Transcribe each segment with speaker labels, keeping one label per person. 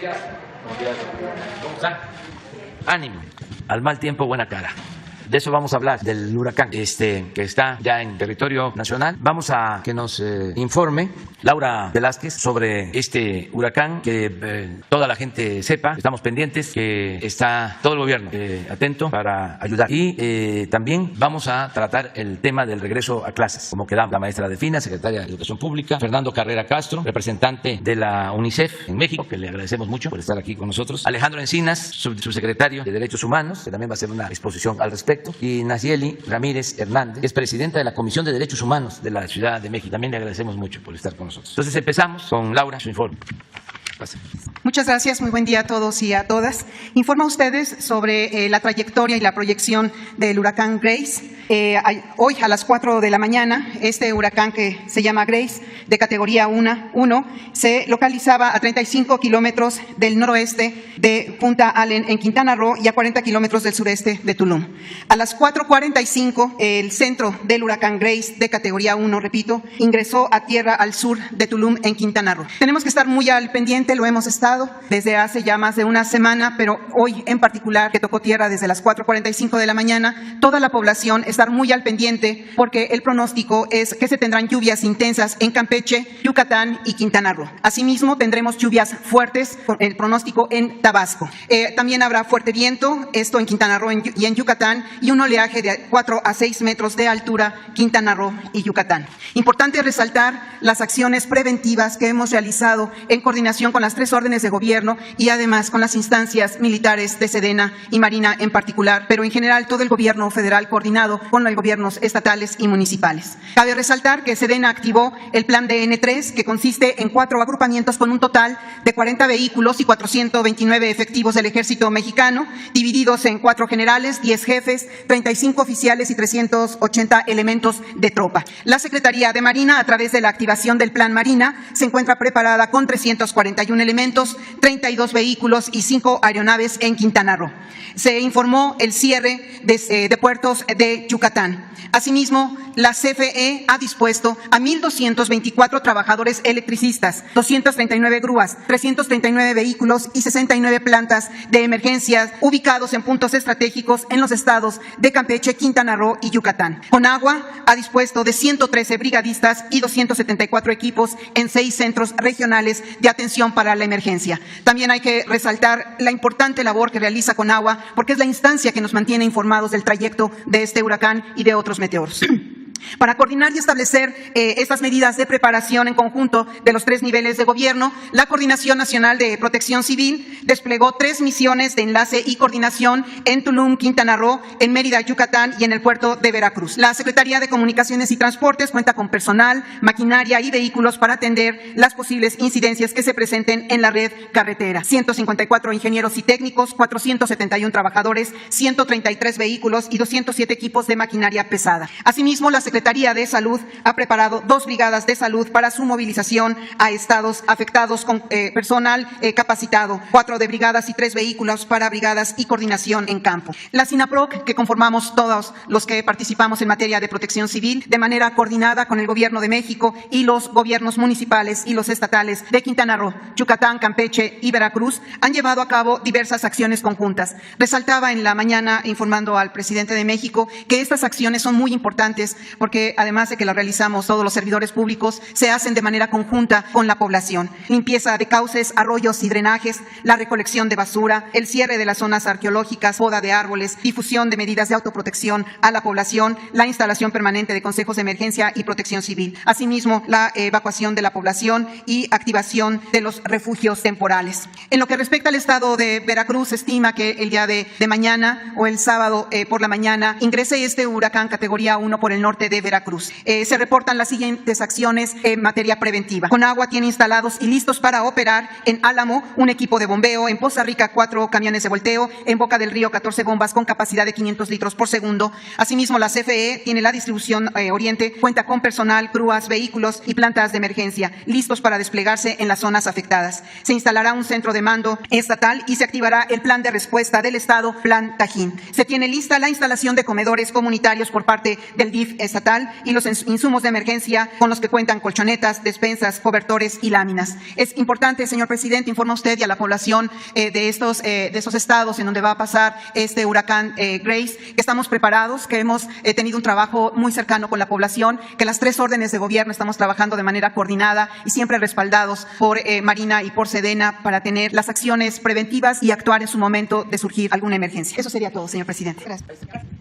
Speaker 1: ¿Cómo están? Ánimo. Al mal tiempo, buena cara. De eso vamos a hablar, del huracán que está ya en territorio nacional. Vamos a que nos informe Laura Velázquez sobre este huracán, que toda la gente sepa, estamos pendientes, que está todo el gobierno atento para ayudar. Y también vamos a tratar el tema del regreso a clases, como queda la maestra Delfina, secretaria de Educación Pública, Fernando Carrera Castro, representante de la UNICEF en México, que le agradecemos mucho por estar aquí con nosotros, Alejandro Encinas, subsecretario de Derechos Humanos, que también va a hacer una exposición al respecto, y Nayeli Ramírez Hernández, que es presidenta de la Comisión de Derechos Humanos de la Ciudad de México. También le agradecemos mucho por estar con nosotros. Entonces empezamos con Laura, su informe.
Speaker 2: Muchas gracias, muy buen día a todos y a todas. Informo a ustedes sobre la trayectoria y la proyección del huracán Grace. Hoy a las 4 de la mañana, este huracán que se llama Grace, de categoría 1, se localizaba a 35 kilómetros del noroeste de Punta Allen en Quintana Roo y a 40 kilómetros del sureste de Tulum. A las 4:45, el centro del huracán Grace, de categoría 1, repito, ingresó a tierra al sur de Tulum en Quintana Roo. Tenemos que estar muy al pendiente, lo hemos estado desde hace ya más de una semana, pero hoy en particular, que tocó tierra desde las 4:45 de la mañana, toda la población estar muy al pendiente porque el pronóstico es que se tendrán lluvias intensas en Campeche, Yucatán y Quintana Roo. Asimismo, tendremos lluvias fuertes, el pronóstico en Tabasco. También habrá fuerte viento, esto en Quintana Roo y en Yucatán, y un oleaje de 4 a 6 metros de altura, Quintana Roo y Yucatán. Importante resaltar las acciones preventivas que hemos realizado en coordinación con las 3 órdenes de gobierno y además con las instancias militares de Sedena y Marina en particular, pero en general todo el gobierno federal coordinado con los gobiernos estatales y municipales. Cabe resaltar que Sedena activó el plan DN3, que consiste en 4 agrupamientos con un total de 40 vehículos y 429 efectivos del Ejército Mexicano, divididos en 4 generales, 10 jefes, 35 oficiales y 380 elementos de tropa. La Secretaría de Marina, a través de la activación del Plan Marina, se encuentra preparada con 341 elementos, 32 vehículos y 5 aeronaves en Quintana Roo. Se informó el cierre de puertos de Yucatán. Asimismo, la CFE ha dispuesto a 1,224 trabajadores electricistas, 239 grúas, 339 vehículos y 69 plantas de emergencias ubicados en puntos estratégicos en los estados de Campeche, Quintana Roo y Yucatán. Conagua ha dispuesto de 113 brigadistas y 274 equipos en 6 centros regionales de atención para la emergencia. También hay que resaltar la importante labor que realiza Conagua, porque es la instancia que nos mantiene informados del trayecto de este huracán y de otros meteoros. Para coordinar y establecer estas medidas de preparación en conjunto de los 3 niveles de gobierno, la Coordinación Nacional de Protección Civil desplegó 3 misiones de enlace y coordinación en Tulum, Quintana Roo, en Mérida, Yucatán y en el puerto de Veracruz. La Secretaría de Comunicaciones y Transportes cuenta con personal, maquinaria y vehículos para atender las posibles incidencias que se presenten en la red carretera. 154 ingenieros y técnicos, 471 trabajadores, 133 vehículos y 207 equipos de maquinaria pesada. Asimismo, la Secretaría de Salud ha preparado 2 brigadas de salud para su movilización a estados afectados con personal capacitado, 4 de brigadas y 3 vehículos para brigadas y coordinación en campo. La SINAPROC, que conformamos todos los que participamos en materia de protección civil, de manera coordinada con el Gobierno de México y los gobiernos municipales y los estatales de Quintana Roo, Yucatán, Campeche y Veracruz, han llevado a cabo diversas acciones conjuntas. Resaltaba en la mañana, informando al presidente de México, que estas acciones son muy importantes porque además de que la realizamos todos los servidores públicos, se hacen de manera conjunta con la población. Limpieza de cauces, arroyos y drenajes, la recolección de basura, el cierre de las zonas arqueológicas, poda de árboles, difusión de medidas de autoprotección a la población, la instalación permanente de consejos de emergencia y protección civil. Asimismo, la evacuación de la población y activación de los refugios temporales. En lo que respecta al estado de Veracruz, se estima que el día de mañana o el sábado por la mañana ingrese este huracán categoría 1 por el norte de Veracruz. Se reportan las siguientes acciones en materia preventiva. Conagua tiene instalados y listos para operar en Álamo un equipo de bombeo, en Poza Rica 4 camiones de volteo, en Boca del Río 14 bombas con capacidad de 500 litros por segundo. Asimismo, la CFE tiene la distribución Oriente, cuenta con personal, grúas, vehículos y plantas de emergencia listos para desplegarse en las zonas afectadas. Se instalará un centro de mando estatal y se activará el plan de respuesta del Estado, Plan Tajín. Se tiene lista la instalación de comedores comunitarios por parte del DIF estatal hospital y los insumos de emergencia con los que cuentan colchonetas, despensas, cobertores y láminas. Es importante, señor presidente, informa usted y a la población de esos estados en donde va a pasar este huracán Grace, que estamos preparados, que hemos tenido un trabajo muy cercano con la población, que las 3 órdenes de gobierno estamos trabajando de manera coordinada y siempre respaldados por Marina y por Sedena para tener las acciones preventivas y actuar en su momento de surgir alguna emergencia. Eso sería todo, señor presidente. Gracias.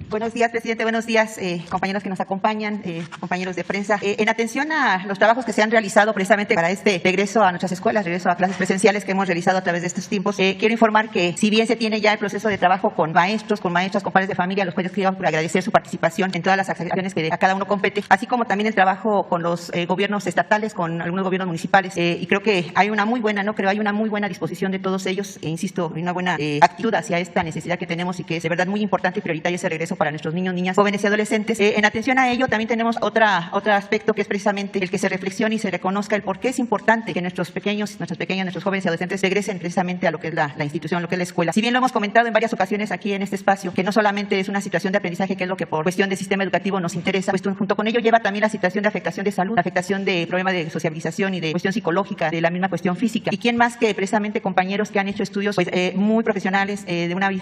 Speaker 3: Buenos días, presidente. Buenos días, compañeros que nos acompañan, compañeros de prensa. En atención a los trabajos que se han realizado precisamente para este regreso a nuestras escuelas, regreso a clases presenciales que hemos realizado a través de estos tiempos, quiero informar que si bien se tiene ya el proceso de trabajo con maestros, con maestras, con padres de familia, los cuales queremos agradecer su participación en todas las acciones que a cada uno compete, así como también el trabajo con los gobiernos estatales, con algunos gobiernos municipales, y creo que hay una muy buena, hay una muy buena disposición de todos ellos, e insisto, hay una buena actitud hacia esta necesidad que tenemos y que es de verdad muy importante y prioritario ese regreso para nuestros niños, niñas, jóvenes y adolescentes. En atención a ello, también tenemos otro aspecto que es precisamente el que se reflexione y se reconozca el por qué es importante que nuestros pequeños, nuestros jóvenes y adolescentes regresen precisamente a lo que es la institución, lo que es la escuela. Si bien lo hemos comentado en varias ocasiones aquí en este espacio, que no solamente es una situación de aprendizaje, que es lo que por cuestión del sistema educativo nos interesa, pues junto con ello lleva también la situación de afectación de salud, la afectación de problemas de sociabilización y de cuestión psicológica, de la misma cuestión física. Y quién más que precisamente compañeros que han hecho estudios pues, muy profesionales,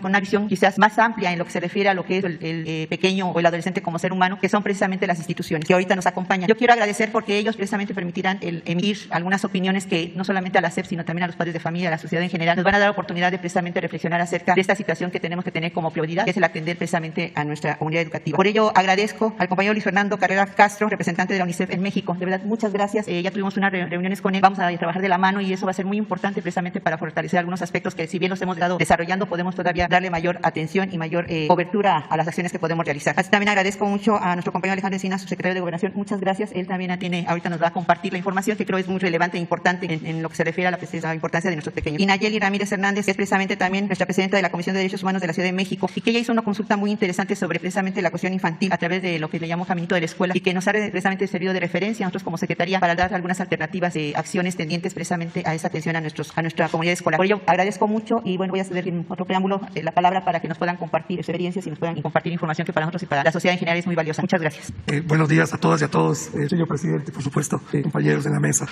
Speaker 3: con una visión quizás más amplia en lo que se refiere a lo que es el pequeño o el adolescente como ser humano, que son precisamente las instituciones que ahorita nos acompañan. Yo quiero agradecer porque ellos precisamente permitirán emitir algunas opiniones que no solamente a la SEP, sino también a los padres de familia, a la sociedad en general, nos van a dar oportunidad de precisamente reflexionar acerca de esta situación que tenemos que tener como prioridad, que es el atender precisamente a nuestra comunidad educativa. Por ello, agradezco al compañero Luis Fernando Carrera Castro, representante de la UNICEF en México. De verdad, muchas gracias. Ya tuvimos unas reuniones con él. Vamos a trabajar de la mano y eso va a ser muy importante precisamente para fortalecer algunos aspectos que, si bien los hemos estado desarrollando, podemos todavía darle mayor atención y mayor cobertura a las acciones que podemos realizar. Así también agradezco mucho a nuestro compañero Alejandro Encinas, subsecretario de Gobernación. Muchas gracias. Él también ahorita nos va a compartir la información que creo es muy relevante e importante en lo que se refiere a la importancia de nuestros pequeños. Y Nayeli Ramírez Hernández, que es precisamente también nuestra presidenta de la Comisión de Derechos Humanos de la Ciudad de México, y que ella hizo una consulta muy interesante sobre precisamente la cuestión infantil a través de lo que le llamó Caminito de la Escuela y que nos ha precisamente servido de referencia a nosotros como Secretaría para dar algunas alternativas de acciones tendientes precisamente a esa atención a nuestra comunidad escolar. Por ello, agradezco mucho y bueno, voy a ceder en otro preámbulo la palabra para que nos puedan compartir experiencias y nos puedan compartir información que para nosotros y para la sociedad en general es muy valiosa. Muchas gracias.
Speaker 4: Buenos días a todas y a todos, señor presidente, por supuesto, compañeros de la mesa.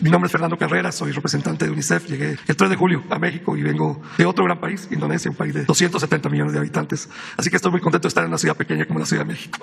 Speaker 4: Mi nombre es Fernando Carrera, soy representante de UNICEF. Llegué el 3 de julio a México y vengo de otro gran país, Indonesia, un país de 270 millones de habitantes. Así que estoy muy contento de estar en una ciudad pequeña como la Ciudad de México.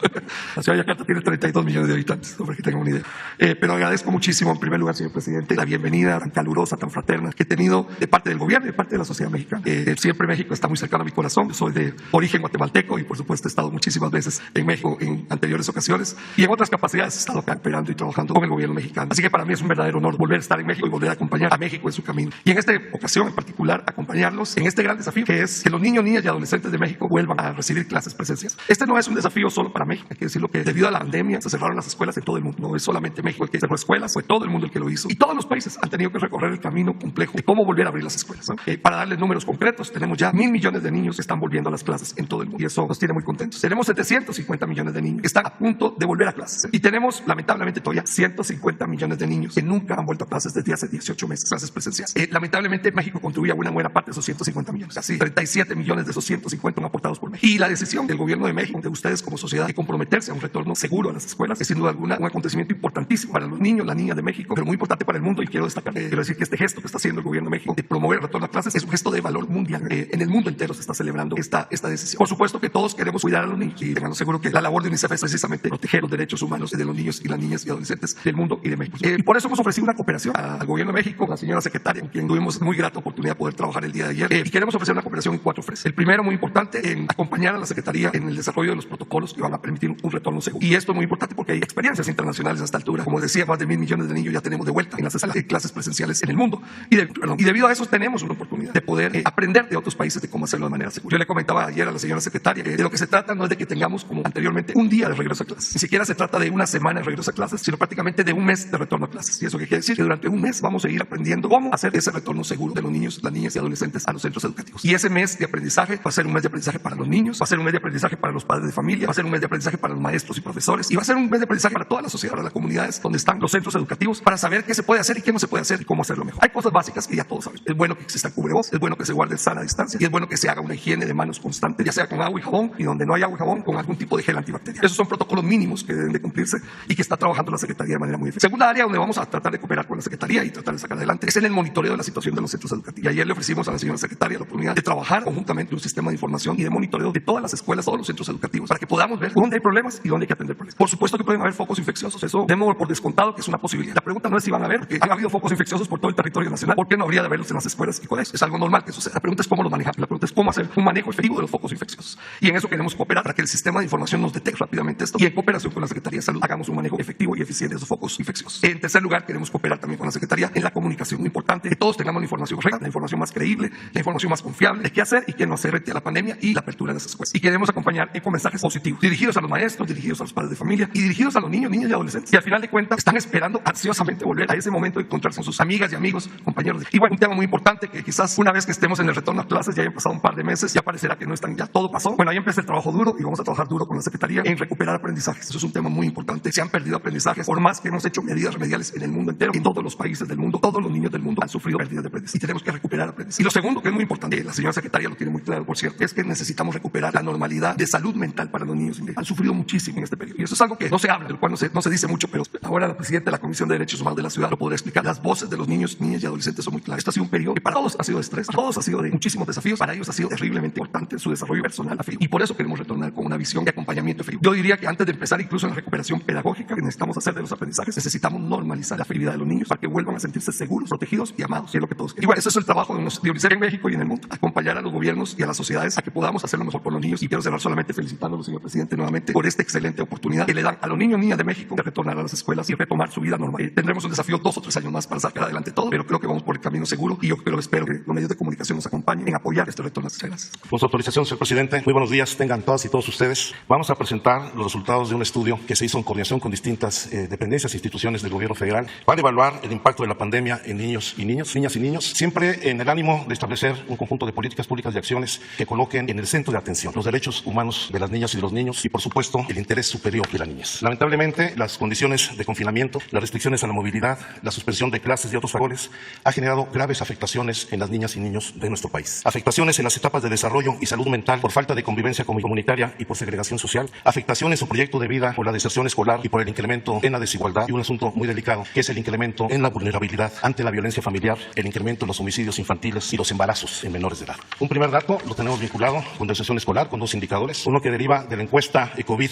Speaker 4: La ciudad de Yakarta tiene 32 millones de habitantes, para que tengan una idea. Pero agradezco muchísimo, en primer lugar, señor presidente, la bienvenida tan calurosa, tan fraterna que he tenido de parte del gobierno y de parte de la sociedad mexicana. Siempre México está muy cercano a mi corazón. Yo soy de origen guatemalteco y, por supuesto, he estado muchísimas veces en México en anteriores ocasiones y en otras capacidades he estado acá operando y trabajando con el gobierno mexicano. Así que para mí es un verdadero honor volver a estar en México y volver a acompañar a México en su camino. Y en esta ocasión en particular, acompañarlos en este gran desafío que es que los niños, niñas y adolescentes de México vuelvan a recibir clases presenciales. Este no es un desafío solo para México. Hay que decirlo que debido a la pandemia se cerraron las escuelas en todo el mundo. No es solamente México el que cerró escuelas, fue todo el mundo el que lo hizo. Y todos los países han tenido que recorrer el camino complejo de cómo volver a abrir las escuelas. Para darles números concretos, tenemos ya 1.000 millones de niños que están volviendo a las clases en todo el mundo. Y eso nos tiene muy contentos. Tenemos 750 millones de niños que están a punto de volver a clases. Y tenemos, lamentablemente, todavía 150 millones de niños que nunca han vuelto a clases desde hace 18 meses, clases presenciales. Lamentablemente, México contribuye a una buena parte de esos 150 millones. Casi 37 millones de esos 150 son aportados por México. Y la decisión del gobierno de México, de ustedes como sociedad, de comprometerse a un retorno seguro a las escuelas, es sin duda alguna un acontecimiento importantísimo para los niños, las niñas de México, pero muy importante para el mundo. Y quiero destacar, quiero decir que este gesto que está haciendo el gobierno de México de promover el retorno a clases es un gesto de valor mundial. En el mundo entero se está celebrando esta decisión. Por supuesto que todos queremos cuidar a los niños y tengan seguro que la labor de UNICEF es precisamente proteger los derechos humanos de los niños y las niñas y adolescentes del mundo y de México. Y por eso hemos ofrecido una cooperación al gobierno de México, a la señora secretaria, con quien tuvimos muy grata oportunidad de poder trabajar el día de ayer. Y queremos ofrecer una cooperación en 4 frentes. El primero, muy importante, en acompañar a la Secretaría en el desarrollo de los protocolos que van a permitir un retorno seguro. Y esto es muy importante porque hay experiencias internacionales a esta altura. Como decía, más de 1.000 millones de niños ya tenemos de vuelta en las clases presenciales en el mundo. Y debido a eso tenemos una oportunidad de poder aprender de otros países de cómo hacerlo de manera segura. Yo le comentaba ayer a la señora secretaria que de lo que se trata no es de que tengamos, como anteriormente, un día de regreso a clases. Ni siquiera se trata de una semana de regreso a clases, sino prácticamente de un mes de retorno a clases. Y eso quiere decir que durante un mes vamos a ir aprendiendo cómo hacer ese retorno seguro de los niños, las niñas y adolescentes a los centros educativos. Y ese mes de aprendizaje va a ser un mes de aprendizaje para los niños, va a ser un mes de aprendizaje para los padres de familia, va a ser un mes de aprendizaje para los maestros y profesores, y va a ser un mes de aprendizaje para toda la sociedad, para las comunidades donde están los centros educativos, para saber qué se puede hacer y qué no se puede hacer y cómo hacerlo mejor. Hay cosas básicas que ya todos saben. Es bueno que exista cubrebocas, es bueno que se guarde sana distancia y es bueno que se haga una higiene de manos constante, ya sea con agua y jabón y donde no hay agua y jabón con algún tipo de gel antibacterial. Esos son protocolos mínimos que deben de cumplirse y que está trabajando la Secretaría de manera muy efectiva. Segunda área donde vamos a tratar de cooperar con la Secretaría y tratar de sacar adelante es en el monitoreo de la situación de los centros educativos. Y ayer le ofrecimos a la señora secretaria la oportunidad de trabajar conjuntamente un sistema de información y de monitoreo de todas las escuelas, todos los centros educativos, para que podamos ver dónde hay problemas y dónde hay que atender problemas. Por supuesto que pueden haber focos infecciosos, eso demos por descontado que es una posibilidad. La pregunta no es si van a haber, porque han habido focos infecciosos por todo el territorio nacional. ¿Por qué no habría de haberlos en las escuelas y colegios? Es algo normal que suceda. La pregunta es cómo los manejamos. La pregunta es cómo hacer un manejo efectivo de los focos infecciosos. Y en eso queremos cooperar para que el sistema de información nos detecte rápidamente esto y en cooperación con la Secretaría de Salud hagamos un manejo efectivo y eficiente de esos focos infecciosos. En tercer lugar, queremos cooperar también con la Secretaría en la comunicación. Muy importante que todos tengamos la información correcta, la información más creíble, la información más confiable de qué hacer y qué no hacer frente a la pandemia y la apertura de las escuelas. Y queremos acompañar con mensajes positivos, dirigidos a los maestros, dirigidos a los padres de familia y dirigidos a los niños, niñas y adolescentes. Y al final de cuentas están esperando ansiosamente volver a ese momento de encontrarse con sus amigas y amigos, compañeros. Y bueno, un tema muy importante que quizás una vez que estemos en el retorno a clases, ya hayan pasado un par de meses, ya parecerá que no están, ya todo pasó. Bueno, ahí empieza el trabajo duro y vamos a trabajar duro con la Secretaría en recuperar aprendizajes. Eso es un tema muy importante. Se han perdido aprendizajes, por más que hemos hecho medidas remediales en el mundo entero, en todos los países del mundo, todos los niños del mundo han sufrido pérdidas de aprendizaje y tenemos que recuperar aprendizaje. Y lo segundo, que es muy importante, la señora secretaria lo tiene muy claro, por cierto, es que necesitamos recuperar la normalidad de salud mental para los niños. Han sufrido muchísimo en este periodo. Y eso es algo que no se habla, del cual no se dice mucho, pero ahora la presidenta de la Comisión de Derechos Humanos de la ciudad lo podrá explicar. Las voces de los niños, niñas y adolescentes son muy claras. Esto ha sido un periodo que para todos ha sido de estrés, para todos ha sido de muchísimos desafíos, para ellos ha sido terriblemente importante en su desarrollo personal afectivo. Y por eso queremos retornar con una visión de acompañamiento efectivo. Yo diría que antes de empezar incluso en la recuperación pedagógica que necesitamos hacer de los aprendizajes, necesitamos normalizar la afectividad de los niños para que vuelvan a sentirse seguros, protegidos y amados, que es lo que todos queremos. Y bueno, ese es el trabajo de UNICEF en México y en el mundo, acompañar a los gobiernos y a las sociedades a que podamos hacer lo mejor por los niños. Y quiero cerrar solamente felicitándolo, señor presidente, nuevamente por esta excelente oportunidad que le dan a los niños y niñas de México de retornar a las escuelas y retomar su vida normal. Tendremos un desafío 2 o 3 años más para sacar adelante todo, pero creo que vamos por el camino seguro y yo espero que los medios de comunicación nos acompañen en apoyar este retorno. Muchas gracias.
Speaker 5: Con su autorización, señor presidente, muy buenos días, tengan todas y todos ustedes. Vamos a presentar los resultados de un estudio que se hizo en coordinación con distintas dependencias e instituciones del gobierno federal para evaluar el impacto de la pandemia en niños y niñas y niños, siempre en el ánimo de establecer un conjunto de políticas públicas y acciones que coloquen en el centro de atención los derechos humanos de las niñas y de los niños y, por supuesto, el interés superior de las niñas. Lamentablemente, las condiciones de confinamiento, las restricciones a la movilidad, la suspensión de clases y otros factores ha generado graves afectaciones en las niñas y niños de nuestro país. Afectaciones en las etapas de desarrollo y salud mental por falta de convivencia comunitaria y por segregación social, afectación en su proyecto de vida por la deserción escolar y por el incremento en la desigualdad y un asunto muy delicado que es el incremento en la vulnerabilidad ante la violencia familiar, el incremento en los homicidios infantiles y los embarazos en menores de edad. Un primer dato lo tenemos vinculado con deserción escolar con 2 indicadores, uno que deriva de la encuesta COVID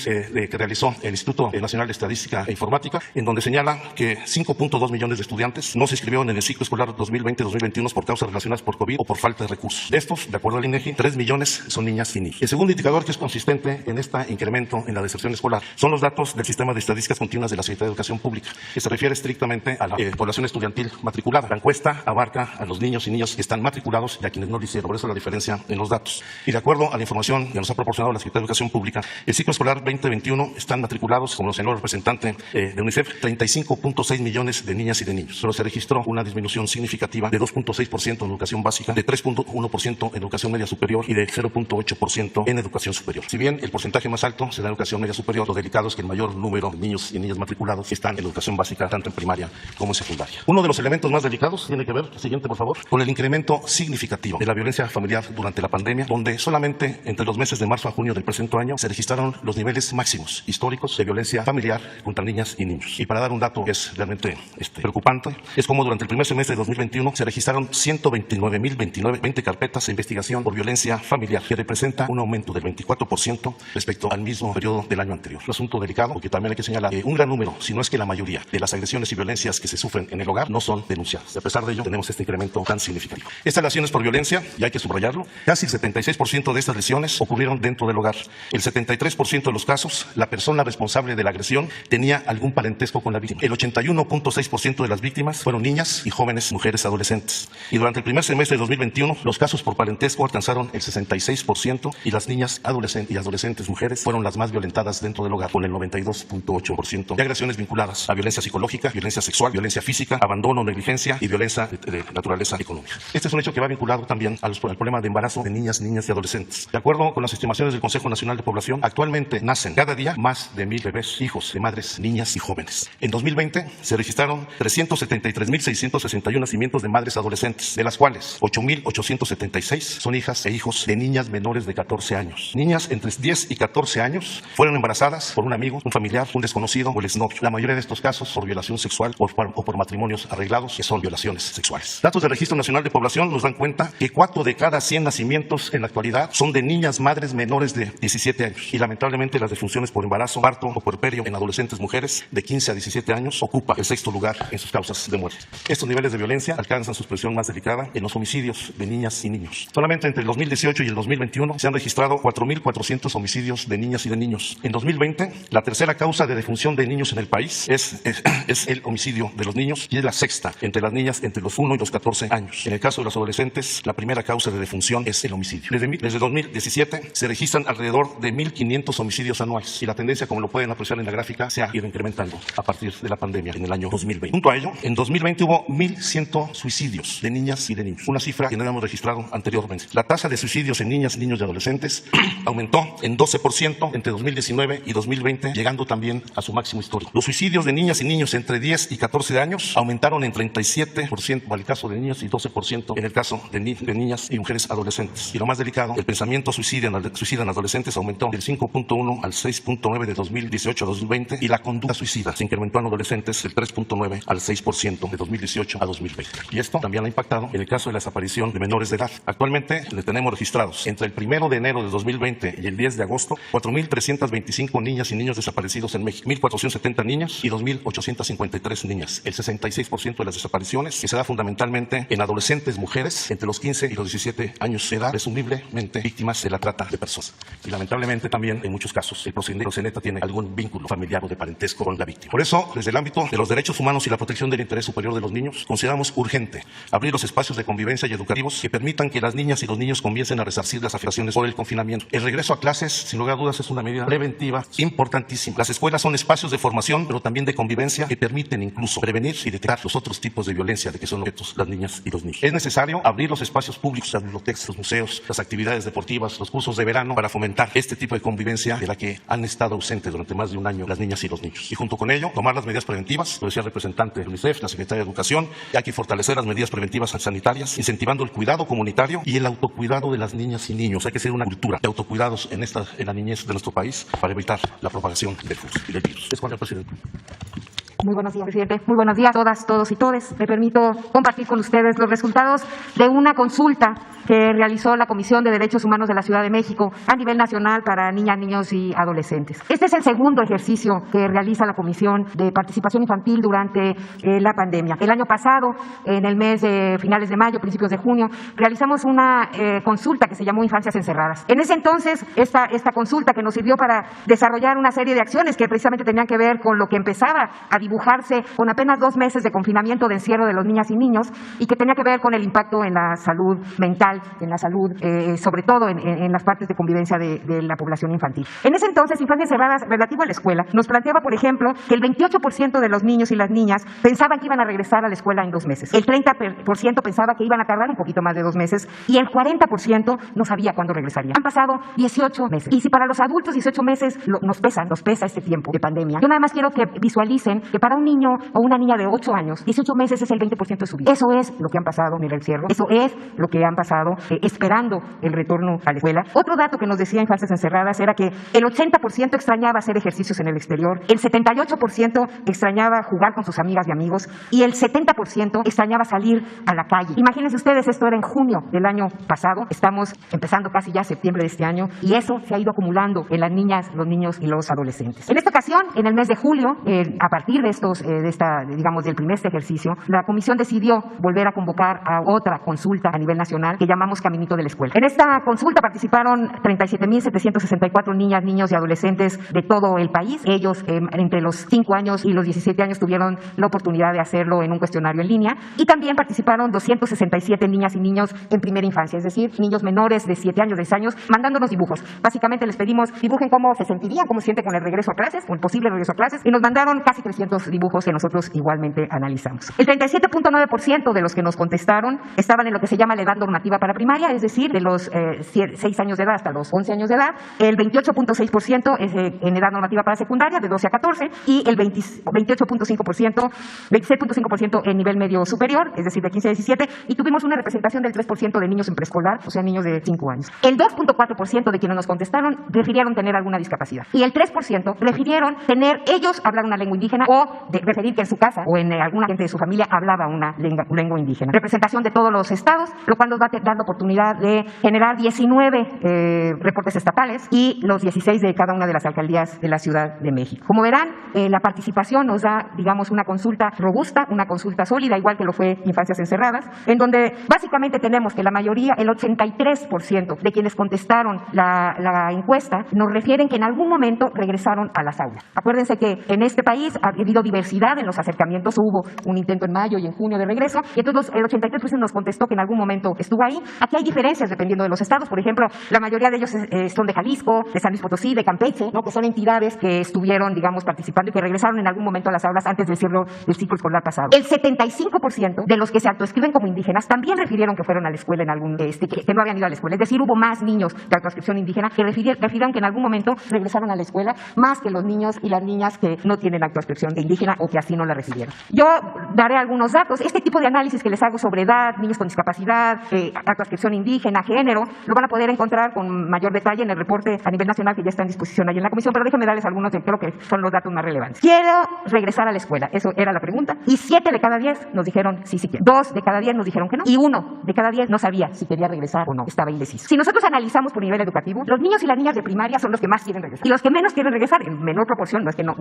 Speaker 5: que realizó el Instituto Nacional de Estadística e Informática, en donde señala que 5.2 millones de estudiantes no se inscribieron en el ciclo escolar 2020-2021 por causas relacionadas por COVID o por falta de recursos. De estos, de acuerdo al INEGI, 3 millones son niñas y niños. El segundo indicador que es consistente en este incremento en la deserción escolar son los datos del Sistema de Estadísticas Continuas de la Secretaría de Educación Pública, que se refiere estrictamente a la población estudiantil matriculada. La encuesta abarca a los niños y niñas que están matriculados y a quienes no lo hicieron, por eso la diferencia en los datos. Y de acuerdo a la información que nos ha proporcionado la Secretaría de Educación Pública, el ciclo escolar 2021 están matriculados, como lo señaló el representante de UNICEF, 35.6 millones de niñas y de niños. Solo se registró una disminución significativa de 2.6% en educación básica, de 3.1% en educación media superior y de 0.8% en educación superior. Si bien el porcentaje más alto se da en educación media superior, lo delicado es que el mayor número de niños y niñas matriculados están en educación básica, tanto en primaria como en secundaria. Uno de los elementos más delicados tiene que ver, siguiente por favor, con el incremento significativo de la violencia familiar durante la pandemia, donde solamente entre los meses de marzo a junio del presente año se registraron los niveles máximos históricos de violencia familiar contra niñas y niños. Y para dar un dato que es realmente preocupante, es como durante el primer semestre de 2021 se registraron 129.020 carpetas de investigación por violencia familiar, que representa un aumento del 24% respecto al mismo periodo del año anterior. Un asunto delicado, porque también hay que señalar que un gran número, si no es que la mayoría, de las agresiones y violencias que se sufren en el hogar no son denunciadas. A pesar de ello, tenemos este incremento tan significativo. Estas lesiones por violencia, y hay que subrayarlo, casi el 76% de estas lesiones ocurrieron dentro del hogar. El 73% de los casos, la persona responsable de la agresión tenía algún parentesco con la víctima. El 81.6% de las víctimas fueron niñas y jóvenes mujeres adolescentes. Y durante el primer semestre de 2021, los casos por parentesco alcanzaron el 66% y las niñas y adolescentes mujeres fueron las más violentadas dentro del hogar, con el 92.8% de agresiones vinculadas a violencia psicológica, violencia sexual, violencia física, abandono, negligencia y violencia de naturaleza económica. Este es un hecho que va vinculado también al problema de embarazo de niñas y adolescentes. De acuerdo con las estimaciones del Consejo Nacional de Población, actualmente nacen cada día más de 1,000 bebés, hijos de madres, niñas y jóvenes. En 2020 se registraron 373.661 nacimientos de madres adolescentes, de las cuales 8.876 son hijas e hijos de niñas menores de 14 años. años. Niñas entre 10 y 14 años fueron embarazadas por un amigo, un familiar, un desconocido o el exnovio. La mayoría de estos casos por violación sexual o por matrimonios arreglados, que son violaciones sexuales. Datos del Registro Nacional de Población nos dan cuenta que 4 de cada 100 nacimientos en la actualidad son de niñas madres menores de 17 años. Y lamentablemente las defunciones por embarazo, parto o puerperio en adolescentes mujeres de 15 a 17 años ocupa el 6º lugar en sus causas de muerte. Estos niveles de violencia alcanzan su expresión más delicada en los homicidios de niñas y niños. Solamente entre el 2018 y el 2021 se han registrado 4.400 homicidios de niñas y de niños. En 2020, la tercera causa de defunción de niños en el país es el homicidio de los niños y es la sexta entre las niñas entre los 1 y los 14 años. En el caso de los adolescentes, la primera causa de defunción es el homicidio. Desde 2017 se registran alrededor de 1.500 homicidios anuales y la tendencia, como lo pueden apreciar en la gráfica, se ha ido incrementando a partir de la pandemia en el año 2020. Junto a ello, en 2020 hubo 1.100 suicidios de niñas y de niños, una cifra que no habíamos registrado anteriormente. La tasa de suicidios en niñas, niños y adolescentes aumentó en 12% entre 2019 y 2020, llegando también a su máximo histórico. Los suicidios de niñas y niños entre 10 y 14 años aumentaron en 37% en el caso de niños y 12% en el caso de niñas y mujeres adolescentes. Y lo más delicado, el pensamiento suicida en adolescentes aumentó del 5.1 al 6.9 de 2018 a 2020 y la conducta suicida se incrementó en adolescentes del 3.9 al 6% de 2018 a 2020. Y esto también ha impactado en el caso de la desaparición de menores de edad. Actualmente le tenemos registrados entre el 1 de enero de 2020 y el 10 de agosto 4.325 niñas y niños desaparecidos en México, 1.470 niñas y 2.853 niñas. El 66% de las desapariciones que se da fundamentalmente en adolescentes mujeres entre los 15 y los 17 años de edad, presumiblemente víctimas de la trata de personas. Y lamentablemente también en muchos casos el proxeneta tiene algún vínculo familiar o de parentesco con la víctima. Por eso, desde el ámbito de los derechos humanos y la protección del interés superior de los niños, consideramos urgente abrir los espacios de convivencia y educativos que permitan que las niñas y los niños comiencen a resarcir las afectaciones por el confinamiento. El regreso a clases, sin lugar a dudas, es una medida preventiva importantísima. Las escuelas son espacios de formación, pero también de convivencia que permiten incluso prevenir y detectar los otros tipos de violencia de que son objetos las niñas y los niños. Es necesario abrir los espacios públicos, las bibliotecas, los museos, las actividades deportivas, los cursos de verano para fomentar este tipo de convivencia de la que han estado ausentes durante más de un año las niñas y los niños. Y junto con ello, tomar las medidas preventivas, lo decía el representante de UNICEF, la Secretaría de Educación, y hay que fortalecer las medidas preventivas sanitarias, incentivando el cuidado comunitario y el autocuidado de las niñas y niños. Hay que hacer una cultura de autocuidados en la niñez de nuestro país para evitar la propagación del virus. Es cuando el presidente.
Speaker 6: Muy buenos días, presidente. Muy buenos días a todas, todos y todes. Me permito compartir con ustedes los resultados de una consulta que realizó la Comisión de Derechos Humanos de la Ciudad de México a nivel nacional para niñas, niños y adolescentes. Este es el segundo ejercicio que realiza la Comisión de Participación Infantil durante la pandemia. El año pasado, en el mes de finales de mayo, principios de junio, realizamos una consulta que se llamó Infancias Encerradas. En ese entonces, esta consulta que nos sirvió para desarrollar una serie de acciones que precisamente tenían que ver con lo que empezaba a dibujarse con apenas 2 meses de confinamiento, de encierro de los niñas y niños, y que tenía que ver con el impacto en la salud mental, en la salud, sobre todo en las partes de convivencia de la población infantil. En ese entonces, Infancias Encerradas, relativo a la escuela, nos planteaba, por ejemplo, que el 28% de los niños y las niñas pensaban que iban a regresar a la escuela en 2 meses. El 30% pensaba que iban a tardar un poquito más de 2 meses y el 40% no sabía cuándo regresaría. Han pasado 18 meses. Y si para los adultos 18 meses nos pesa este tiempo de pandemia, yo nada más quiero que visualicen que para un niño o una niña de 8 años, 18 meses es el 20% de su vida. Eso es lo que han pasado en el encierro, eso es lo que han pasado esperando el retorno a la escuela. Otro dato que nos decía Infancias Encerradas era que el 80% extrañaba hacer ejercicios en el exterior, el 78% extrañaba jugar con sus amigas y amigos y el 70% extrañaba salir a la calle. Imagínense ustedes, esto era en junio del año pasado, estamos empezando casi ya septiembre de este año y eso se ha ido acumulando en las niñas, los niños y los adolescentes. En esta ocasión, en el mes de julio, a partir de del primer ejercicio, la comisión decidió volver a convocar a otra consulta a nivel nacional que llamamos Caminito de la Escuela. En esta consulta participaron 37.764 niñas, niños y adolescentes de todo el país. Ellos entre los 5 años y los 17 años tuvieron la oportunidad de hacerlo en un cuestionario en línea y también participaron 267 niñas y niños en primera infancia, es decir, niños menores de 7 años, 10 años, mandándonos dibujos. Básicamente les pedimos dibujen cómo se sentirían, cómo se siente con el regreso a clases, con el posible regreso a clases, y nos mandaron casi 300 otros dibujos que nosotros igualmente analizamos. El 37.9% de los que nos contestaron estaban en lo que se llama la edad normativa para primaria, es decir, de los 6 años de edad hasta los 11 años de edad. El 28.6% es en edad normativa para secundaria, de 12 a 14, y el 26.5% en nivel medio superior, es decir, de 15 a 17, y tuvimos una representación del 3% de niños en preescolar, o sea, niños de 5 años. El 2.4% de quienes nos contestaron refirieron tener alguna discapacidad, y el 3% refirieron ellos hablar una lengua indígena o referir que en su casa o en alguna gente de su familia hablaba una lengua indígena. Representación de todos los estados, lo cual nos va dando oportunidad de generar 19 reportes estatales y los 16 de cada una de las alcaldías de la Ciudad de México. Como verán, la participación nos da, digamos, una consulta robusta, una consulta sólida, igual que lo fue Infancias Encerradas, en donde básicamente tenemos que la mayoría, el 83% de quienes contestaron la encuesta, nos refieren que en algún momento regresaron a las aulas. Acuérdense que en este país ha habido diversidad en los acercamientos, hubo un intento en mayo y en junio de regreso, y entonces el 83% nos contestó que en algún momento estuvo ahí. Aquí hay diferencias dependiendo de los estados, por ejemplo, la mayoría de ellos son de Jalisco, de San Luis Potosí, de Campeche, ¿no? Que son entidades que estuvieron, digamos, participando y que regresaron en algún momento a las aulas antes del ciclo escolar pasado. El 75% de los que se autoescriben como indígenas también refirieron que fueron a la escuela en algún, que no habían ido a la escuela, es decir, hubo más niños de autoascripción indígena que refirieron que en algún momento regresaron a la escuela, más que los niños y las niñas que no tienen autoascripción indígena o que así no la refirieron. Yo daré algunos datos. Este tipo de análisis que les hago sobre edad, niños con discapacidad, autoascripción indígena, género, lo van a poder encontrar con mayor detalle en el reporte a nivel nacional que ya está en disposición ahí en la comisión, pero déjenme darles algunos que creo que son los datos más relevantes. Quiero regresar a la escuela, eso era la pregunta, y 7 de cada 10 nos dijeron sí quiero. 2 de cada 10 nos dijeron que no, y 1 de cada 10 no sabía si quería regresar o no, estaba indeciso. Si nosotros analizamos por nivel educativo, los niños y las niñas de primaria son los que más quieren regresar, y los que menos quieren regresar, en menor proporción, no es que no,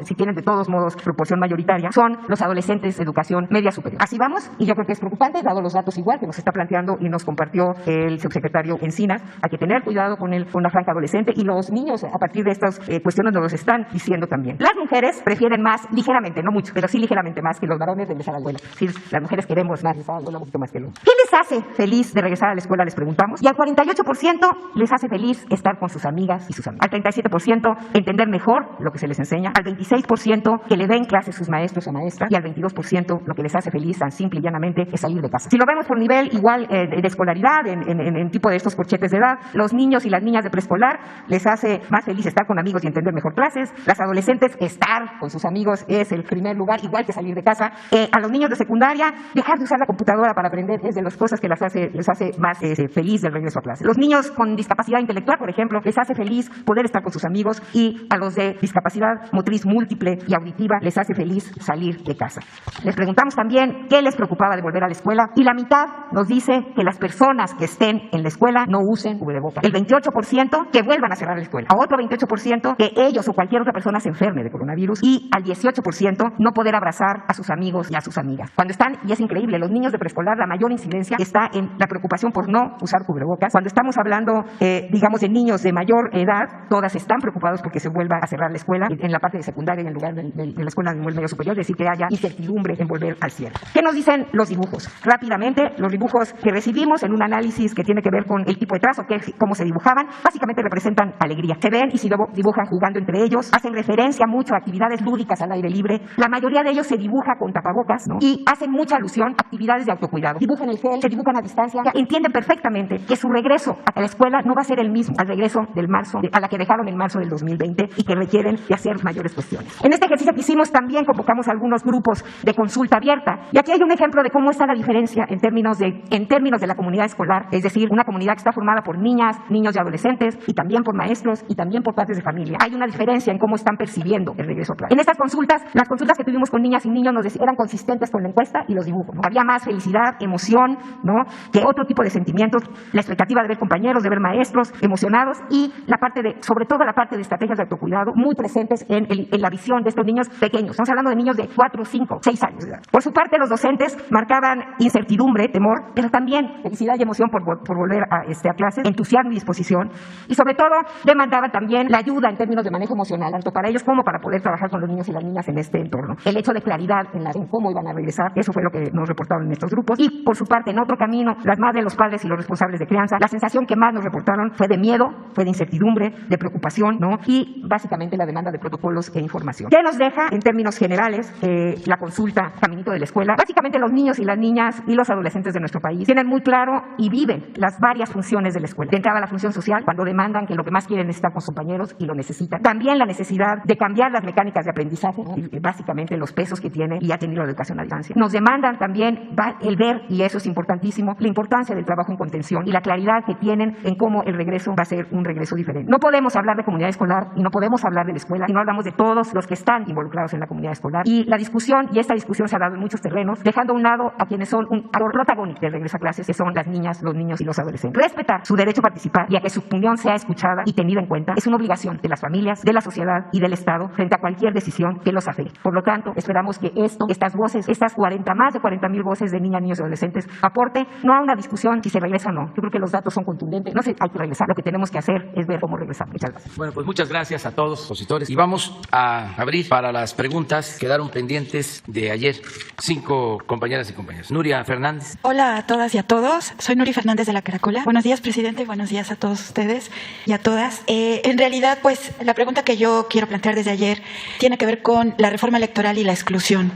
Speaker 6: si tienen de todos modos proporción mayoritaria, son los adolescentes de educación media superior. Así vamos, y yo creo que es preocupante, dado los datos igual que nos está planteando y nos compartió el subsecretario Encinas. Hay que tener cuidado con la franja adolescente, y los niños a partir de estas cuestiones nos lo están diciendo también. Las mujeres prefieren más, ligeramente, no mucho, pero sí ligeramente más que los varones regresar a la escuela. Sí, las mujeres queremos más regresar a la escuela, un poquito más que los. ¿Qué les hace feliz de regresar a la escuela? Les preguntamos. Y al 48% les hace feliz estar con sus amigas y sus amigos. Al 37% entender mejor lo que se les enseña. Al 26% que le den clases sus maestros o maestras. Y al 22% lo que les hace feliz tan simple y llanamente es salir de casa. Si lo vemos por nivel igual de escolaridad, en tipo de estos corchetes de edad, los niños y las niñas de preescolar les hace más feliz estar con amigos y entender mejor clases. Las adolescentes, estar con sus amigos es el primer lugar, igual que salir de casa. A los niños de secundaria, dejar de usar la computadora para aprender es de las cosas que les hace más feliz del regreso a clase. Los niños con discapacidad intelectual, por ejemplo, les hace feliz poder estar con sus amigos, y a los de discapacidad motriz múltiple y auditiva les hace feliz salir de casa. Les preguntamos también qué les preocupaba de volver a la escuela, y la mitad nos dice que las personas que estén en la escuela no usen cubrebocas. El 28% que vuelvan a cerrar la escuela. A otro 28% que ellos o cualquier otra persona se enferme de coronavirus, y al 18% no poder abrazar a sus amigos y a sus amigas. Cuando están, y es increíble, los niños de preescolar, la mayor incidencia está en la preocupación por no usar cubrebocas. Cuando estamos hablando, digamos, de niños de mayor edad, todas están preocupados porque se vuelva a cerrar la escuela en la parte de secundaria y en lugar de la escuela de nivel medio superior, es decir, que haya incertidumbre en volver al cierre. ¿Qué nos dicen los dibujos? Rápidamente, los dibujos que recibimos en un análisis que tiene que ver con el tipo de trazo, cómo se dibujaban, básicamente representan alegría. Se ven y si luego dibujan jugando entre ellos, hacen referencia mucho a actividades lúdicas al aire libre. La mayoría de ellos se dibuja con tapabocas, ¿no? Y hacen mucha alusión a actividades de autocuidado. Dibujan el gel, se dibujan a distancia, entienden perfectamente que su regreso a la escuela no va a ser el mismo al regreso a la que dejaron en marzo del 2020, y que requieren de hacer mayores cuestiones. En este ejercicio que hicimos también convocamos a algunos grupos de consulta abierta, y aquí hay un ejemplo de cómo está la diferencia en términos de la comunidad escolar, es decir, una comunidad que está formada por niñas, niños y adolescentes, y también por maestros, y también por padres de familia. Hay una diferencia en cómo están percibiendo el regreso a clase. En estas consultas, las consultas que tuvimos con niñas y niños eran consistentes con la encuesta y los dibujos, ¿no? Había más felicidad, emoción, ¿no?, que otro tipo de sentimientos, la expectativa de ver compañeros, de ver maestros emocionados, y sobre todo la parte de estrategias de autocuidado muy presentes en la visión de estos niños pequeños. Estamos hablando de niños de 4, 5, 6 años de edad. Por su parte, los docentes marcaban incertidumbre, temor, pero también felicidad y emoción por volver a clases, entusiasmo y disposición, y sobre todo demandaban también la ayuda en términos de manejo emocional, tanto para ellos como para poder trabajar con los niños y las niñas en este entorno. El hecho de claridad en cómo iban a regresar, eso fue lo que nos reportaron en estos grupos. Y por su parte, en otro camino, las madres, los padres y los responsables de crianza, la sensación que más nos reportaron fue de miedo, fue de incertidumbre, de preocupación, ¿no?, y básicamente la demanda de protocolos e información. ¿Qué nos refleja, en términos generales, la consulta Caminito de la Escuela. Básicamente los niños y las niñas y los adolescentes de nuestro país tienen muy claro y viven las varias funciones de la escuela. De entrada, la función social, cuando demandan que lo que más quieren es estar con sus compañeros y lo necesitan. También la necesidad de cambiar las mecánicas de aprendizaje, básicamente los pesos que tiene y ha tenido la educación a distancia. Nos demandan también el ver, y eso es importantísimo, la importancia del trabajo en contención y la claridad que tienen en cómo el regreso va a ser un regreso diferente. No podemos hablar de comunidad escolar y no podemos hablar de la escuela si no hablamos de todos los que están involucrados en la comunidad escolar. Y la discusión, y esta discusión se ha dado en muchos terrenos, dejando a un lado a quienes son un actor protagónico del regreso a clases, que son las niñas, los niños y los adolescentes. Respetar su derecho a participar y a que su opinión sea escuchada y tenida en cuenta es una obligación de las familias, de la sociedad y del Estado frente a cualquier decisión que los afecte. Por lo tanto, esperamos que estas voces, más de 40,000 voces de niñas, niños y adolescentes, aporte no a una discusión si se regresa o no. Yo creo que los datos son contundentes. No sé, hay que regresar. Lo que tenemos que hacer es ver cómo regresar. Muchas gracias.
Speaker 1: Bueno, pues muchas gracias a todos los expositores. Y vamos a abrir para las preguntas. Quedaron pendientes de ayer 5 compañeras y compañeros. Nuria Fernández.
Speaker 7: Hola a todas y a todos. Soy Nuri Fernández de La Caracola. Buenos días, presidente. Buenos días a todos ustedes y a todas. En realidad, pues, la pregunta que yo quiero plantear desde ayer tiene que ver con la reforma electoral y la exclusión.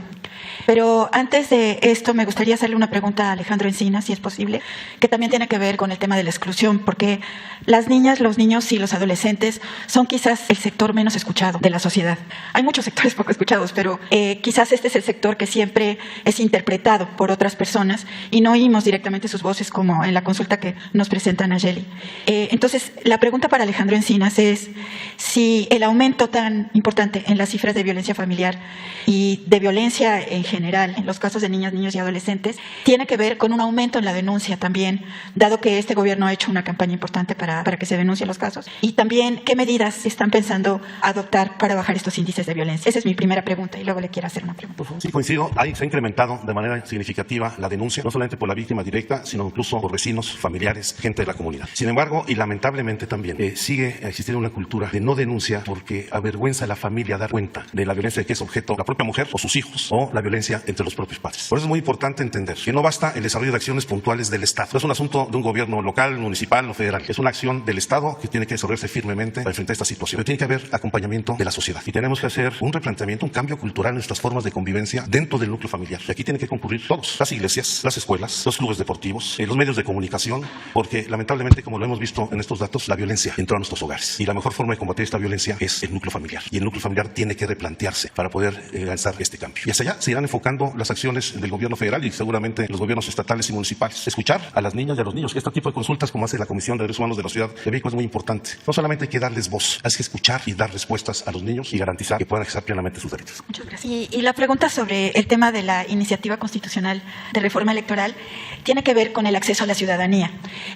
Speaker 7: Pero antes de esto me gustaría hacerle una pregunta a Alejandro Encinas, si es posible, que también tiene que ver con el tema de la exclusión, porque las niñas, los niños y los adolescentes son quizás el sector menos escuchado de la sociedad. Hay muchos sectores poco escuchados, pero quizás este es el sector que siempre es interpretado por otras personas y no oímos directamente sus voces como en la consulta que nos presenta Nayeli. Entonces, la pregunta para Alejandro Encinas es si el aumento tan importante en las cifras de violencia familiar y de violencia en general, en los casos de niñas, niños y adolescentes, tiene que ver con un aumento en la denuncia también, dado que este gobierno ha hecho una campaña importante para que se denuncien los casos. Y también, ¿qué medidas están pensando adoptar para bajar estos índices de violencia? Esa es mi primera pregunta y luego le quiero hacer una pregunta.
Speaker 5: Sí, coincido. Ahí se ha incrementado de manera significativa la denuncia, no solamente por la víctima directa, sino incluso por vecinos, familiares, gente de la comunidad. Sin embargo, y lamentablemente también, sigue existiendo una cultura de no denuncia porque avergüenza a la familia dar cuenta de la violencia de que es objeto la propia mujer o sus hijos, o la violencia entre los propios padres. Por eso es muy importante entender que no basta el desarrollo de acciones puntuales del Estado. No es un asunto de un gobierno local, municipal o federal. Es una acción del Estado que tiene que desarrollarse firmemente para enfrentar esta situación. Pero tiene que haber acompañamiento de la sociedad. Y tenemos que hacer un replanteamiento, un cambio cultural en nuestras formas de convivencia dentro del núcleo familiar. Y aquí tienen que concurrir todos. Las iglesias, las escuelas, los clubes deportivos, los medios de comunicación, porque lamentablemente, como lo hemos visto en estos datos, la violencia entró a nuestros hogares. Y la mejor forma de combatir esta violencia es el núcleo familiar. Y el núcleo familiar tiene que replantearse para poder lanzar este cambio. Y hacia allá se irán enfocando las acciones del gobierno federal y seguramente los gobiernos estatales y municipales. Escuchar a las niñas y a los niños. Este tipo de consultas, como hace la Comisión de Derechos Humanos de la Ciudad de México, es muy importante. No solamente hay que darles voz, hay que escuchar y dar respuestas a los niños y garantizar que puedan ejercer plenamente sus derechos.
Speaker 7: Muchas gracias. Y la pregunta sobre el tema de la iniciativa constitucional de reforma electoral tiene que ver con el acceso a la ciudadanía.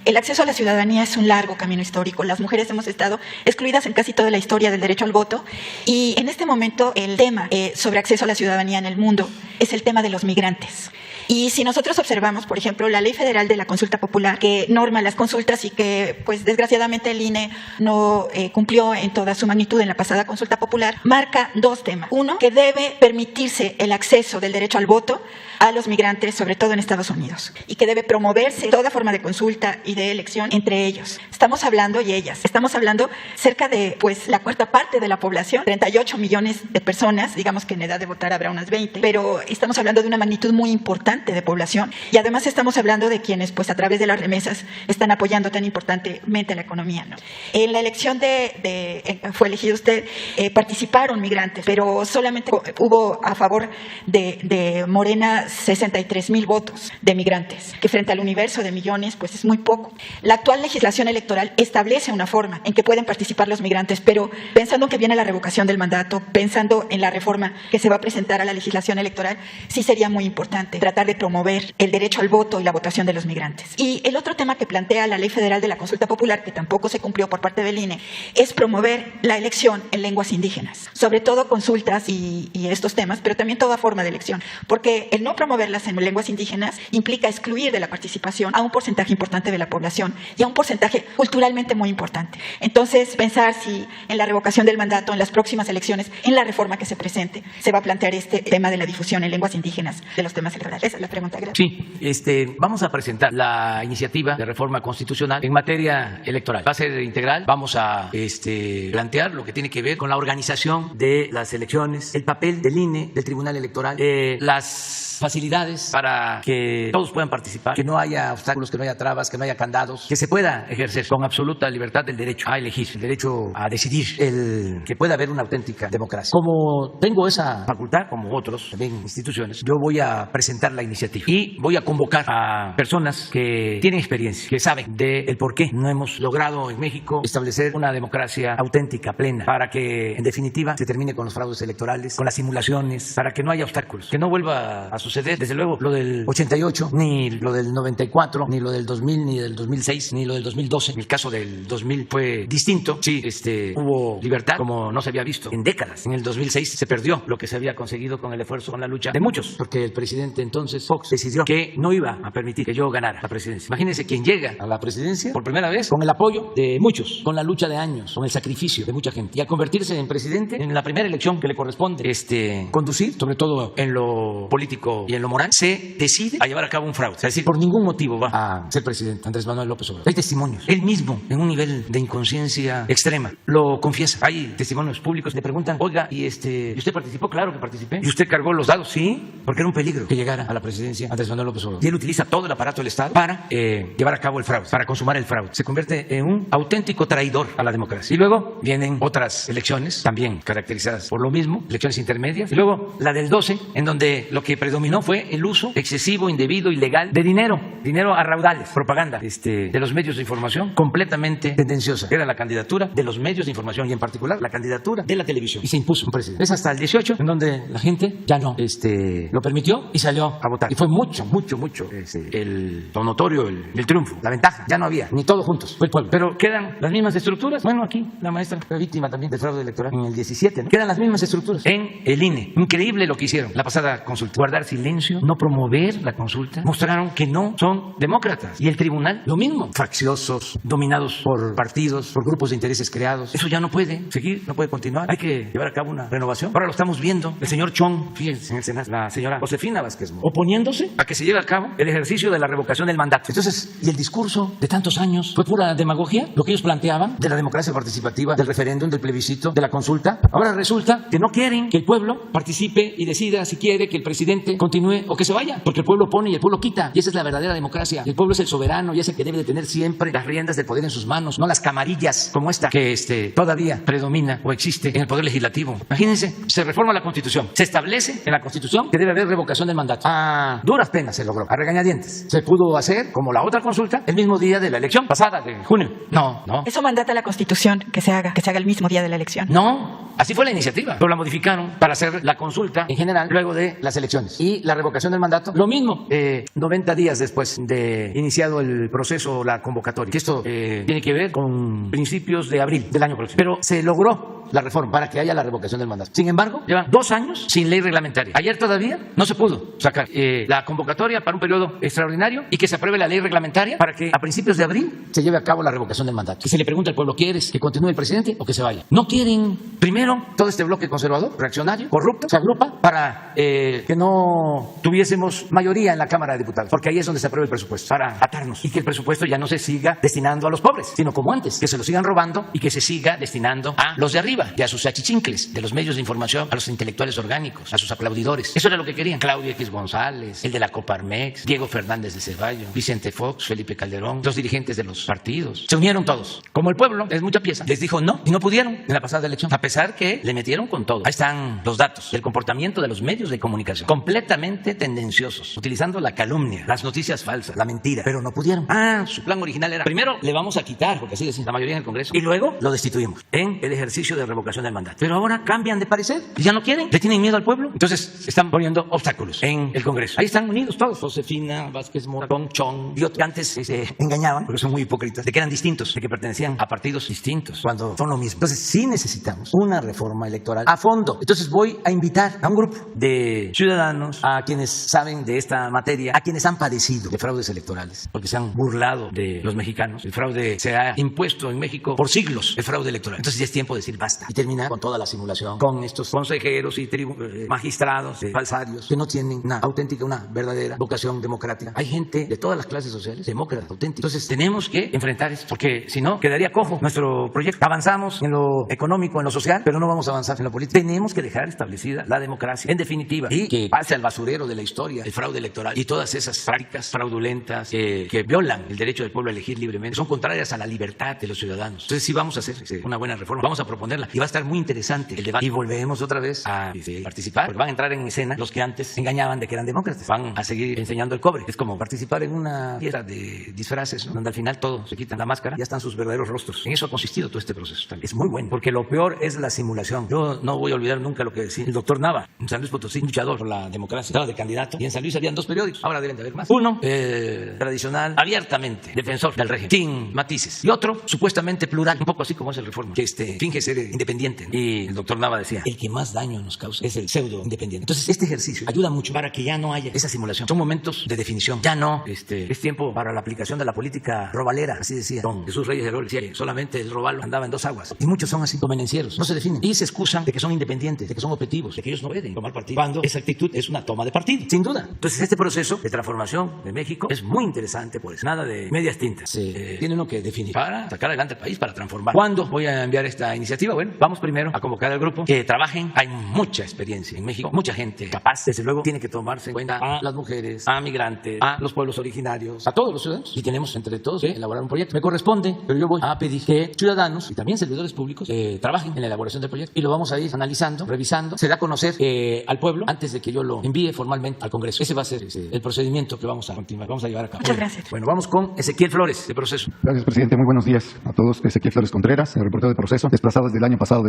Speaker 7: El acceso a la ciudadanía es un largo camino histórico. Las mujeres hemos estado excluidas en casi toda la historia del derecho al voto y en este momento el tema sobre acceso a la ciudadanía en el mundo es el tema de los migrantes. Y si nosotros observamos, por ejemplo, la Ley Federal de la Consulta Popular, que norma las consultas y que, pues, desgraciadamente el INE no cumplió en toda su magnitud en la pasada consulta popular, marca 2 temas. Uno, que debe permitirse el acceso del derecho al voto a los migrantes, sobre todo en Estados Unidos, y que debe promoverse toda forma de consulta y de elección entre ellos. Estamos hablando, y ellas, estamos hablando cerca de, pues, la 1/4 parte de la población, 38 millones de personas, digamos que en edad de votar habrá unas 20, pero estamos hablando de una magnitud muy importante de población y además estamos hablando de quienes, pues, a través de las remesas están apoyando tan importantemente la economía, ¿no? En la elección fue elegido usted, participaron migrantes, pero solamente hubo a favor de Morena 63,000 votos de migrantes, que frente al universo de millones, pues es muy poco. La actual legislación electoral establece una forma en que pueden participar los migrantes, pero pensando en que viene la revocación del mandato, pensando en la reforma que se va a presentar a la legislación electoral, sí sería muy importante tratar de promover el derecho al voto y la votación de los migrantes. Y el otro tema que plantea la Ley Federal de la Consulta Popular, que tampoco se cumplió por parte del INE, es promover la elección en lenguas indígenas, sobre todo consultas y estos temas, pero también toda forma de elección, porque el no promoverlas en lenguas indígenas implica excluir de la participación a un porcentaje importante de la población y a un porcentaje culturalmente muy importante. Entonces, pensar si en la revocación del mandato, en las próximas elecciones, en la reforma que se presente, se va a plantear este tema de la difusión en lenguas indígenas de los temas electorales. hacer la pregunta. Gracias.
Speaker 1: Sí, vamos a presentar la iniciativa de reforma constitucional en materia electoral. Va a ser integral. Vamos a plantear lo que tiene que ver con la organización de las elecciones, el papel del INE, del Tribunal Electoral, las facilidades para que todos puedan participar, que no haya obstáculos, que no haya trabas, que no haya candados, que se pueda ejercer con absoluta libertad el derecho a elegir, el derecho a decidir, que pueda haber una auténtica democracia. Como tengo esa facultad, como otros también instituciones, yo voy a presentar la iniciativa y voy a convocar a personas que tienen experiencia, que saben del por qué no hemos logrado en México establecer una democracia auténtica, plena, para que en definitiva se termine con los fraudes electorales, con las simulaciones, para que no haya obstáculos, que no vuelva a suceder, desde luego, lo del 88, ni lo del 94, ni lo del 2000, ni del 2006, ni lo del 2012. En el caso del 2000 fue distinto. Sí, hubo libertad como no se había visto en décadas. En el 2006 se perdió lo que se había conseguido con el esfuerzo, con la lucha de muchos, porque el presidente entonces, Fox, decidió que no iba a permitir que yo ganara la presidencia. Imagínense quien llega a la presidencia por primera vez con el apoyo de muchos, con la lucha de años, con el sacrificio de mucha gente, y al convertirse en presidente en la primera elección que le corresponde conducir, sobre todo en lo político y en lo moral, se decide a llevar a cabo un fraude. Es decir, por ningún motivo va a ser presidente Andrés Manuel López Obrador. Hay testimonios. Él mismo, en un nivel de inconsciencia extrema, lo confiesa. Hay testimonios públicos. Le preguntan, oiga, ¿y usted participó? Claro que participé. ¿Y usted cargó los dados? Sí, porque era un peligro que llegara a la presidencia Andrés Manuel López Obrador. Y él utiliza todo el aparato del Estado para llevar a cabo el fraude, para consumar el fraude. Se convierte en un auténtico traidor a la democracia. Y luego vienen otras elecciones, también caracterizadas por lo mismo, elecciones intermedias. Y luego la del 12, en donde lo que predominó fue el uso excesivo, indebido, ilegal de dinero a raudales, propaganda de los medios de información, completamente tendenciosa. Era la candidatura de los medios de información y en particular la candidatura de la televisión. Y se impuso un presidente. Es hasta el 18 en donde la gente ya no lo permitió y salió a votar. Y fue mucho el notorio, el triunfo, la ventaja. Ya no había, ni todos juntos, fue el pueblo. Pero quedan las mismas estructuras. Bueno, aquí la maestra fue víctima también del fraude electoral en el 17, ¿no? Quedan las mismas estructuras en el INE. Increíble lo que hicieron la pasada consulta. Guardar silencio, no promover la consulta. Mostraron que no son demócratas. Y el tribunal, lo mismo. Facciosos, dominados por partidos, por grupos de intereses creados. Eso ya no puede seguir, no puede continuar. Hay que llevar a cabo una renovación. Ahora lo estamos viendo. El señor Chong, fíjense en el Senado, la señora Josefina Vázquez Mora, oponiéndose a que se lleve a cabo el ejercicio de la revocación del mandato. Entonces, ¿y el discurso de tantos años fue pura demagogia? Lo que ellos planteaban de la democracia participativa, del referéndum, del plebiscito, de la consulta. Ahora resulta que no quieren que el pueblo participe y decida si quiere que el presidente continúe o que se vaya, porque el pueblo pone y el pueblo quita, y esa es la verdadera democracia. El pueblo es el soberano y es el que debe de tener siempre las riendas del poder en sus manos, no las camarillas como esta que todavía predomina o existe en el poder legislativo. Imagínense, se reforma la Constitución, se establece en la Constitución que debe haber revocación del mandato. A duras penas se logró, a regañadientes. Se pudo hacer, como la otra consulta, el mismo día de la elección pasada de junio. No.
Speaker 7: Eso mandata la Constitución que se haga el mismo día de la elección.
Speaker 1: No, así fue la iniciativa, pero la modificaron para hacer la consulta en general luego de las elecciones. Y la revocación del mandato, lo mismo, 90 días después de iniciado el proceso, la convocatoria. Que esto tiene que ver con principios de abril del año próximo. Pero se logró la reforma para que haya la revocación del mandato. Sin embargo, llevan 2 años sin ley reglamentaria. Ayer todavía no se pudo sacar la convocatoria para un periodo extraordinario y que se apruebe la ley reglamentaria para que a principios de abril se lleve a cabo la revocación del mandato. Y se le pregunta al pueblo, ¿quieres que continúe el presidente o que se vaya? No quieren. Primero, todo este bloque conservador, reaccionario, corrupto, se agrupa para que no tuviésemos mayoría en la Cámara de Diputados, porque ahí es donde se aprueba el presupuesto, para atarnos y que el presupuesto ya no se siga destinando a los pobres, sino como antes, que se lo sigan robando y que se siga destinando a los de arriba y a sus achichincles de los medios de información, a los intelectuales orgánicos, a sus aplaudidores. Eso era lo que querían. Claudio X González, el de la Coparmex, Diego Fernández de Ceballos, Vicente Fox, Felipe Calderón, los dirigentes de los partidos. Se unieron todos. Como el pueblo es mucha pieza, les dijo no y no pudieron en la pasada elección, a pesar que le metieron con todo. Ahí están los datos del comportamiento de los medios de comunicación, completamente tendenciosos, utilizando la calumnia, las noticias falsas, la mentira, pero no pudieron. Su plan original era, primero le vamos a quitar, porque así decía la mayoría en el Congreso, y luego lo destituimos en el ejercicio de revocación del mandato. Pero ahora cambian de parecer y ya no quieren, le tienen miedo al pueblo, entonces están poniendo obstáculos en el Congreso. Ahí están unidos todos, Josefina Vázquez Mora, Chong, y otros que antes se engañaban, porque son muy hipócritas, de que eran distintos, de que pertenecían a partidos distintos, cuando son lo mismo. Entonces sí necesitamos una reforma electoral a fondo. Entonces voy a invitar a un grupo de ciudadanos, a quienes saben de esta materia, a quienes han padecido de fraudes electorales, porque se han burlado de los mexicanos. El fraude se ha impuesto en México por siglos, el fraude electoral. Entonces ya es tiempo de decir basta. basta. Y terminar con toda la simulación, con estos consejeros y magistrados falsarios que no tienen una auténtica, una verdadera vocación democrática. Hay gente de todas las clases sociales, demócratas, auténticos. Entonces tenemos que enfrentar esto, porque si no, quedaría cojo nuestro proyecto. Avanzamos en lo económico, en lo social, pero no vamos a avanzar en lo político. Tenemos que dejar establecida la democracia, en definitiva, y que pase al basurero de la historia el fraude electoral y todas esas prácticas fraudulentas que violan el derecho del pueblo a elegir libremente, son contrarias a la libertad de los ciudadanos. Entonces sí vamos a hacer una buena reforma, vamos a proponerla y va a estar muy interesante el debate. Y volvemos otra vez a participar, porque van a entrar en escena los que antes engañaban de que eran demócratas, van a seguir enseñando el cobre. Es como participar en una fiesta de disfraces, ¿no? Donde al final todos se quitan la máscara y ya están sus verdaderos rostros. En eso ha consistido todo este proceso también. Es muy bueno, porque lo peor es la simulación. Yo no voy a olvidar nunca lo que decía el doctor Nava en San Luis Potosí, luchador por la democracia, estaba de candidato, y en San Luis habían dos periódicos, ahora deben de haber más. Uno, tradicional, abiertamente defensor del régimen, sin matices, y otro, supuestamente plural, un poco así como es el Reforma, que finge ser independiente. Y el doctor Nava decía, el que más daño nos causa es el pseudo independiente. Entonces este ejercicio ayuda mucho para que ya no haya esa simulación. Son momentos de definición, ya no es tiempo para la aplicación de la política robalera, así decía don Jesús Reyes de Heroles, decía que solamente el robalo andaba en dos aguas, y muchos son así, convenencieros, no se definen y se excusan de que son independientes, de que son objetivos, de que ellos no pueden tomar partido, cuando esa actitud es una toma de partido, sin duda. Entonces este proceso de transformación de México es muy interesante, pues nada de medias tintas, tiene uno que definir para sacar adelante el país, para transformar. ¿Cuándo voy a enviar esta iniciativa? Bueno, vamos primero a convocar al grupo, que trabajen. Hay mucha experiencia en México, mucha gente capaz, desde luego tiene que tomarse en cuenta a las mujeres, a migrantes, a los pueblos originarios, a todos los ciudadanos, y tenemos entre todos que elaborar un proyecto. Me corresponde, pero yo voy a pedir que ciudadanos y también servidores públicos trabajen en la elaboración del proyecto, y lo vamos a ir analizando, revisando. Se da a conocer al pueblo antes de que yo lo envíe formalmente al Congreso. Ese va a ser el procedimiento que vamos a continuar, vamos a llevar a cabo.
Speaker 7: Muchas gracias.
Speaker 1: Bueno, vamos con Ezequiel Flores, de Proceso.
Speaker 8: Gracias, presidente. Muy buenos días a todos. Ezequiel Flores Contreras, el reportero de Proceso, desplazado desde el año pasado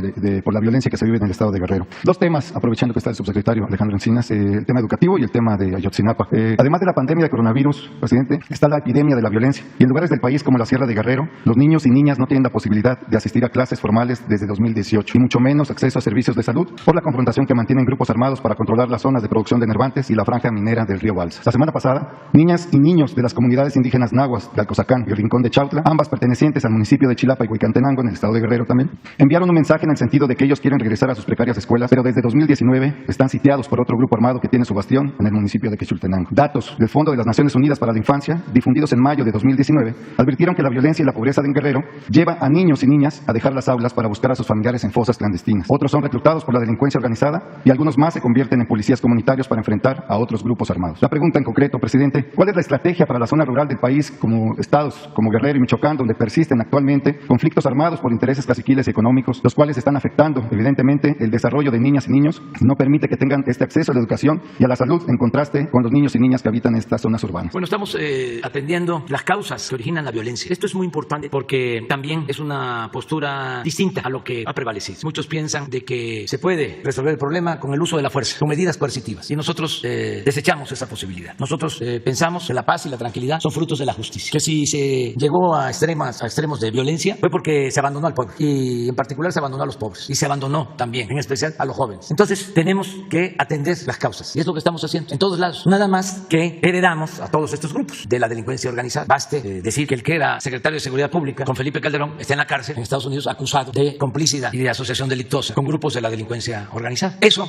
Speaker 8: por la violencia que se vive en el estado de Guerrero. Dos temas, aprovechando que está el subsecretario Alejandro Encinas, el tema educativo y el tema de Ayotzinapa. Además de la pandemia de coronavirus, presidente, está la epidemia de la violencia. Y en lugares del país como la Sierra de Guerrero, los niños y niñas no tienen la posibilidad de asistir a clases formales desde 2018, y mucho menos acceso a servicios de salud por la confrontación que mantienen grupos armados para controlar las zonas de producción de enervantes y la franja minera del río Balsas. La semana pasada, niñas y niños de las comunidades indígenas nahuas de Alcozacán y el Rincón de Chautla, ambas pertenecientes al municipio de Chilapa y Huicantenango, en el estado de Guerrero también, enviaron un mensaje en el sentido de que ellos quieren regresar a sus precarias escuelas, pero desde 2019 están sitiados por otro grupo armado que tiene su bastión en el municipio de Quechultenango. Datos del Fondo de las Naciones Unidas para la Infancia, difundidos en mayo de 2019, advirtieron que la violencia y la pobreza en Guerrero lleva a niños y niñas a dejar las aulas para buscar a sus familiares en fosas clandestinas. Otros son reclutados por la delincuencia organizada y algunos más se convierten en policías comunitarios para enfrentar a otros grupos armados. La pregunta en concreto, presidente, ¿cuál es la estrategia para la zona rural del país, como estados como Guerrero y Michoacán, donde persisten actualmente conflictos armados por intereses caciquiles y económicos, los cuales están afectando evidentemente el desarrollo de niñas y niños, no permite que tengan este acceso a la educación y a la salud, en contraste con los niños y niñas que habitan en estas zonas urbanas?
Speaker 1: Bueno, estamos atendiendo las causas que originan la violencia. Esto es muy importante porque también es una postura distinta a lo que ha prevalecido. Muchos piensan de que se puede resolver el problema con el uso de la fuerza, con medidas coercitivas, y nosotros desechamos esa posibilidad. Nosotros pensamos que la paz y la tranquilidad son frutos de la justicia, que si se llegó a extremos de violencia fue porque se abandonó al pueblo, y en particular se abandonó a los pobres, y se abandonó también, en especial, a los jóvenes. Entonces tenemos que atender las causas, y es lo que estamos haciendo en todos lados. Nada más que heredamos a todos estos grupos de la delincuencia organizada. Baste decir que el que era secretario de Seguridad Pública, con Felipe Calderón, está en la cárcel en Estados Unidos acusado de complicidad y de asociación delictuosa con grupos de la delincuencia organizada. Eso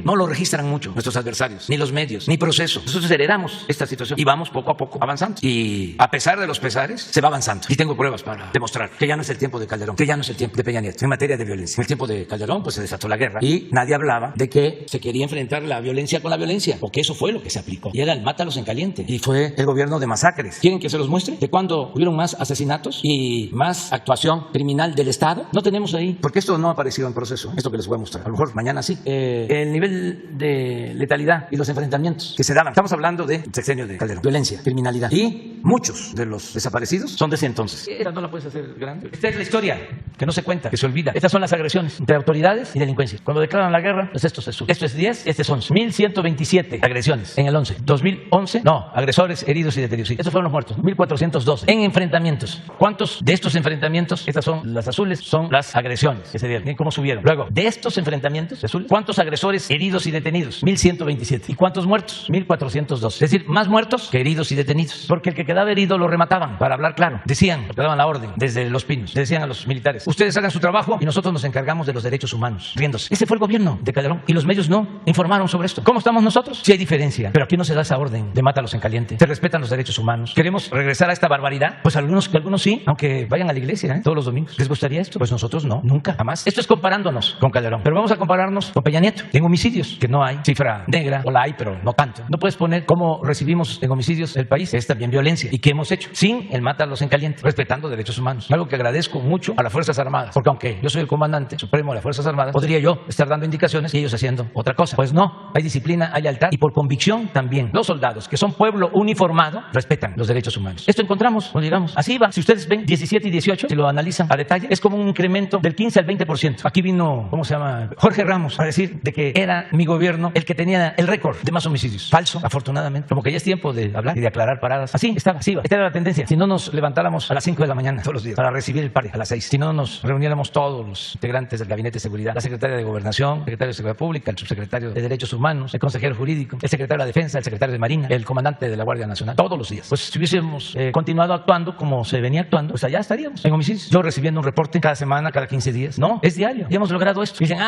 Speaker 1: no lo registran mucho nuestros adversarios, ni los medios, ni Proceso. Nosotros heredamos esta situación y vamos poco a poco avanzando, y a pesar de los pesares se va avanzando, y tengo pruebas para demostrar que ya no es el tiempo de Calderón, que ya no es el tiempo de Peña Nieto en materia de violencia. En el tiempo de Calderón pues se desató la guerra y nadie hablaba de que se quería enfrentar la violencia con la violencia, porque eso fue lo que se aplicó, y era el mátalos en caliente, y fue el gobierno de masacres. ¿Quieren que se los muestre? ¿De cuándo hubieron más asesinatos y más actuación criminal del Estado? No tenemos ahí, porque esto no ha aparecido en Proceso, esto que les voy a mostrar. A lo mejor mañana sí. El nivel de letalidad y los enfrentamientos que se daban. Estamos hablando de sexenio de Calderón, violencia, criminalidad, y muchos de los desaparecidos son de ese entonces. Esta no la puedes hacer grande. Esta es la historia que no se cuenta, que se olvida. Estas son las agresiones entre autoridades y delincuencia. Cuando declaran la guerra, pues esto se sube. Esto es 10, este es 11. 1.127 agresiones en el 11. 2011, no, agresores, heridos y detenidos. Sí, estos fueron los muertos. 1.412 en enfrentamientos. ¿Cuántos de estos enfrentamientos, estas son las azules, son las agresiones que se dieron? Miren cómo subieron. Luego, de estos enfrentamientos azules, ¿cuántos agresores, heridos y detenidos? 1.127. ¿Y cuántos muertos? 1.412. Es decir, más muertos que heridos y detenidos. Porque el que quedaba herido lo remataban, para hablar claro. Decían, porque daban la orden desde Los Pinos, decían a los militares: ustedes hagan su trabajo trabajo y nosotros nos encargamos de los derechos humanos, riéndose. Ese fue el gobierno de Calderón y los medios no informaron sobre esto. ¿Cómo estamos nosotros? Sí hay diferencia, pero aquí no se da esa orden de mátalos en caliente. Se respetan los derechos humanos. ¿Queremos regresar a esta barbaridad? Pues algunos sí, aunque vayan a la iglesia todos los domingos. ¿Les gustaría esto? Pues nosotros no, nunca, jamás. Esto es comparándonos con Calderón, pero vamos a compararnos con Peña Nieto. En homicidios, que no hay cifra negra, o la hay, pero no tanto. No puedes poner cómo recibimos en homicidios el país. Es también violencia. ¿Y qué hemos hecho? Sin el mátalos en caliente, respetando derechos humanos. Algo que agradezco mucho a las Fuerzas Armadas, porque aunque yo soy el comandante supremo de las Fuerzas Armadas, podría yo estar dando indicaciones y ellos haciendo otra cosa. Pues no, hay disciplina, hay lealtad y por convicción también. Los soldados, que son pueblo uniformado, respetan los derechos humanos. Esto encontramos cuando llegamos. Así va. Si ustedes ven 17 y 18, si lo analizan a detalle, es como un incremento del 15 al 20%. Aquí vino, ¿cómo se llama? Jorge Ramos a decir de que era mi gobierno el que tenía el récord de más homicidios. Falso, afortunadamente. Como que ya es tiempo de hablar y de aclarar paradas. Así estaba, así va. Esta era la tendencia. Si no nos levantáramos a las 5 de la mañana todos los días para recibir el pare a las 6, si no nos reuniéramos todos los integrantes del Gabinete de Seguridad, la secretaria de Gobernación, el secretario de Seguridad Pública, el subsecretario de Derechos Humanos, el consejero jurídico, el secretario de la Defensa, el secretario de Marina, el comandante de la Guardia Nacional, todos los días. Pues si hubiésemos continuado actuando como se venía actuando, pues allá estaríamos en homicidios. Yo recibiendo un reporte cada semana, cada 15 días. No, es diario. Ya hemos logrado esto. Y dicen,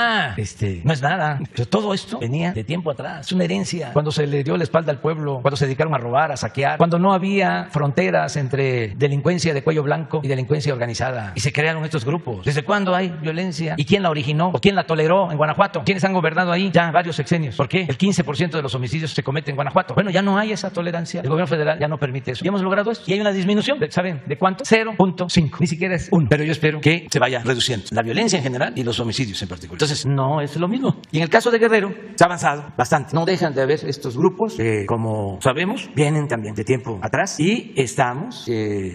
Speaker 1: no es nada. Pero todo esto venía de tiempo atrás. Es una herencia. Cuando se le dio la espalda al pueblo, cuando se dedicaron a robar, a saquear, cuando no había fronteras entre delincuencia de cuello blanco y delincuencia organizada. Y se crearon estos grupos. ¿Desde cuándo hay violencia? ¿Y quién la originó? ¿O quién la toleró en Guanajuato? ¿Quiénes han gobernado ahí ya varios sexenios? ¿Por qué el 15% de los homicidios se cometen en Guanajuato? Bueno, ya no hay esa tolerancia. El gobierno federal ya no permite eso. Ya hemos logrado esto. Y hay una disminución. ¿Saben de cuánto? 0.5. Ni siquiera es 1. Pero yo espero que se vaya reduciendo la violencia en general y los homicidios en particular. Entonces, no es lo mismo. Y en el caso de Guerrero, se ha avanzado bastante. No dejan de haber estos grupos que, como sabemos, vienen también de tiempo atrás y estamos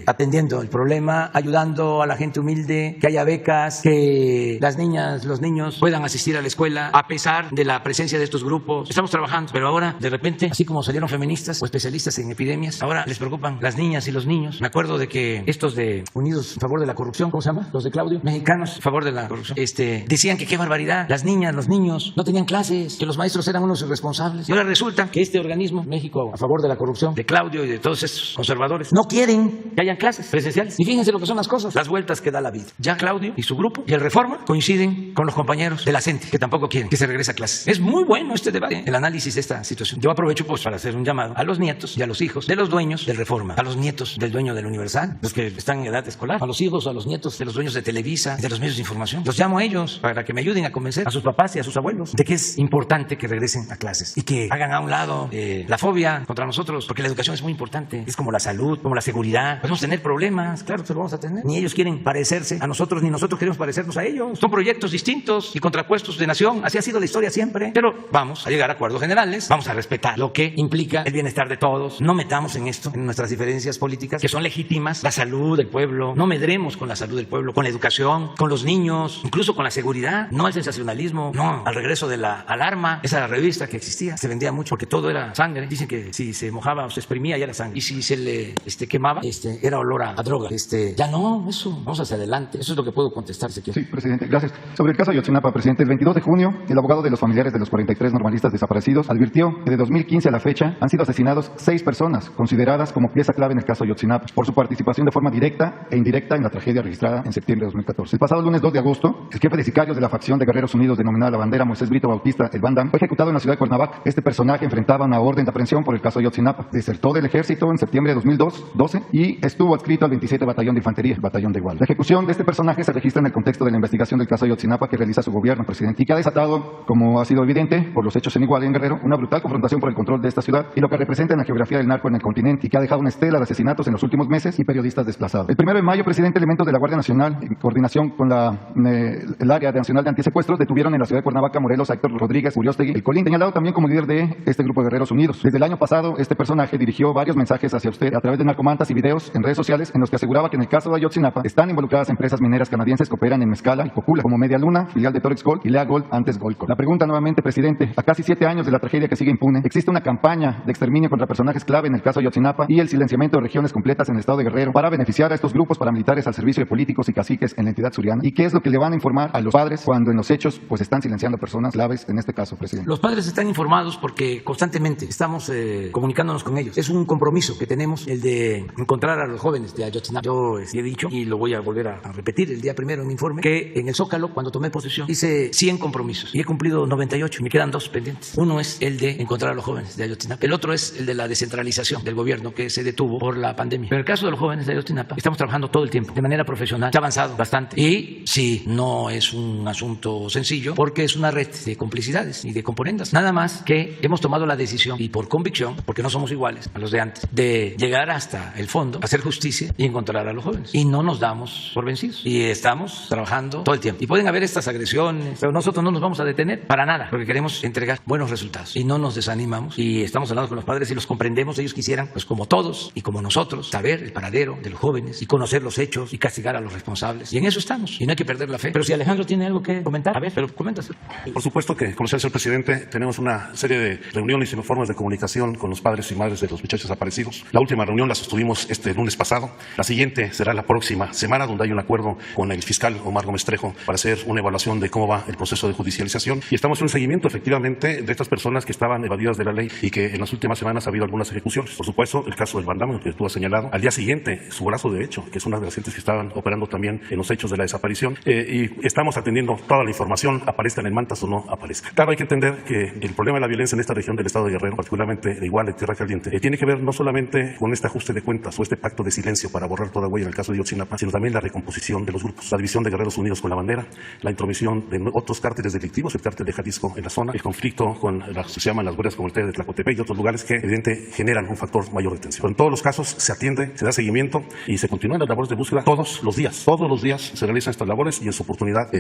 Speaker 1: atendiendo el problema, ayudando a la gente humilde, que haya becas, que las niñas, los niños puedan asistir a la escuela a pesar de la presencia de estos grupos. Estamos trabajando, pero ahora, de repente, así como salieron feministas o especialistas en epidemias, ahora les preocupan las niñas y los niños. Me acuerdo de que estos de Unidos en favor de la corrupción, ¿cómo se llama? Los de Claudio, mexicanos a favor de la corrupción, decían que qué barbaridad, las niñas, los niños no tenían clases, que los maestros eran unos irresponsables. Y ahora resulta que este organismo, México a favor de la corrupción, de Claudio y de todos esos conservadores, no quieren que hayan clases presenciales. Y fíjense lo que son las cosas, las vueltas que da la vida. Ya Claudio y su grupo y el Reforma coinciden con los compañeros de la CENTE, que tampoco quieren que se regrese a clases. Es muy bueno este debate, el análisis de esta situación. Yo aprovecho pues para hacer un llamado a los nietos y a los hijos de los dueños del Reforma, a los nietos del dueño del Universal, los que están en edad escolar, a los hijos, a los nietos de los dueños de Televisa, de los medios de información. Los llamo a ellos para que me ayuden a convencer a sus papás y a sus abuelos de que es importante que regresen a clases y que hagan a un lado la fobia contra nosotros, porque la educación es muy importante. Es como la salud, como la seguridad. Podemos tener problemas, claro que lo vamos a tener. Ni ellos quieren parecerse a nosotros, ni nosotros queremos parecernos a ellos. Son proyectos distintos y contrapuestos de nación. Así ha sido la historia siempre. Pero vamos a llegar a acuerdos generales, vamos a respetar lo que implica el bienestar de todos. No metamos en esto, en nuestras diferencias políticas, que son legítimas, la salud del pueblo. No medremos con la salud del pueblo, con la educación, con los niños, incluso con la seguridad. No al sensacionalismo, no al regreso de la alarma, esa revista que existía, se vendía mucho porque todo era sangre. Dicen que si se mojaba o se exprimía ya era sangre. Y si se le quemaba, era olor a droga. Ya no, eso, vamos hacia adelante. Eso es lo que puedo contestar, Ezequiel.
Speaker 8: Sí, presidente, gracias. Sobre el caso Ayotzinapa, presidente, el 22 de junio, el abogado de los familiares de los 43 normalistas desaparecidos advirtió que de 2015 a la fecha han sido asesinados 6 personas consideradas como pieza clave en el caso Ayotzinapa por su participación de forma directa e indirecta en la tragedia registrada en septiembre de 2014. El pasado lunes 2 de agosto, el jefe de sicarios de la facción de Guerreros Unidos denominada La Bandera, Moisés Brito Bautista, el Bandam, fue ejecutado en la ciudad de Cuernavaca. Este personaje enfrentaba una orden de aprehensión por el caso Ayotzinapa. Desertó del ejército en septiembre de 2012 y estuvo adscrito al 27 Batallón de Infantería, el Batallón de Iguala. La ejecución de este personaje se registra en el contexto de la investigación del caso Ayotzinapa que realiza su gobierno, presidente, y que ha desatado, como ha sido evidente por los hechos en Iguala y en Guerrero, una brutal confrontación por el control de esta ciudad y lo que representa en la geografía del narco en el continente, y que ha dejado una estela de asesinatos en los últimos meses y periodistas desplazados. El 1 de mayo, presidente, elementos de la Guardia Nacional, en coordinación con el área nacional de antisecuestros, detuvieron en la ciudad de Cuernavaca, Morelos, a Héctor Rodríguez Uriostegui, el Colín, señalado también como líder de este grupo de Guerreros Unidos. Desde el año pasado, este personaje dirigió varios mensajes hacia usted a través de narcomantas y videos en redes sociales en los que aseguraba que en el caso de Ayotzinapa están involucradas empresas mineras canadienses que operan en Mezcala y Cocula, como Media Luna, filial de Torex Gold, y Lea Gold, antes Goldcorp. La pregunta nuevamente, presidente, a casi 7 años de la tragedia que sigue impune, ¿existe una campaña de exterminio contra personajes clave en el caso Ayotzinapa y el silenciamiento de regiones completas en el estado de Guerrero para beneficiar a estos grupos paramilitares al servicio de políticos y caciques en la entidad suriana? ¿Y qué es lo que le van a informar a los padres cuando en los hechos pues están silenciando personas claves en este caso, presidente?
Speaker 1: Los padres están informados porque constantemente estamos comunicándonos con ellos. Es un compromiso que tenemos el de encontrar a los jóvenes de Ayotzinapa. Yo he dicho y lo voy a volver a repetir, el día 1 primero en mi informe que en el Zócalo, cuando tomé posesión, hice 100 compromisos y he cumplido 98. Me quedan 2 pendientes. Uno es el de encontrar a los jóvenes de Ayotzinapa. El otro es el de la descentralización del gobierno que se detuvo por la pandemia. Pero en el caso de los jóvenes de Ayotzinapa, estamos trabajando todo el tiempo de manera profesional. Se ha avanzado bastante. Y sí, no es un asunto sencillo porque es una red de complicidades y de componendas. Nada más que hemos tomado la decisión y por convicción, porque no somos iguales a los de antes, de llegar hasta el fondo, hacer justicia y encontrar a los jóvenes. Y no nos damos por vencidos. Y estamos trabajando todo el tiempo. Y pueden haber estas agresiones, pero nosotros no nos vamos a detener para nada, porque queremos entregar buenos resultados. Y no nos desanimamos. Y estamos hablando con los padres y los comprendemos. Ellos quisieran, pues como todos y como nosotros, saber el paradero de los jóvenes y conocer los hechos y castigar a los responsables. Y en eso estamos. Y no hay que perder la fe. Pero si Alejandro tiene algo que comentar, a ver, pero coméntase.
Speaker 5: Por supuesto que, como señor presidente, tenemos una serie de reuniones y formas de comunicación con los padres y madres de los muchachos desaparecidos. La última reunión la sostuvimos este lunes pasado. La siguiente será la próxima semana, donde hay un acuerdo con el fiscal Omar Gómez Trejo para hacer una evaluación de cómo va el proceso de judicialización. Y estamos en un seguimiento, efectivamente, de estas personas que estaban evadidas de la ley y que en las últimas semanas ha habido algunas ejecuciones. Por supuesto, el caso del Bandama, que estuvo señalado. Al día siguiente, su brazo derecho, que es una de las gentes que estaban operando también en los hechos de la desaparición. Y estamos atendiendo toda la información, aparezca en el Mantas o no aparezca. Claro, hay que entender que el problema de la violencia en esta región del estado de Guerrero, particularmente de Iguala y Tierra Caliente, tiene que ver no solamente con este ajuste de cuentas o este pacto de silencio para borrar toda huella en el caso de Ayotzinapa, sino también la recomposición de los grupos, la división de Guerreros Unidos con la bandera, la intromisión de otros cárteles delictivos, el cártel de Jalisco en la zona, el conflicto con las que se llaman las guerras comunitarias de Tlacotepec y otros lugares que evidentemente generan un factor mayor de tensión. Pero en todos los casos se atiende, se da seguimiento y se continúan las labores de búsqueda todos los días. Todos los días se realizan estas labores y en su oportunidad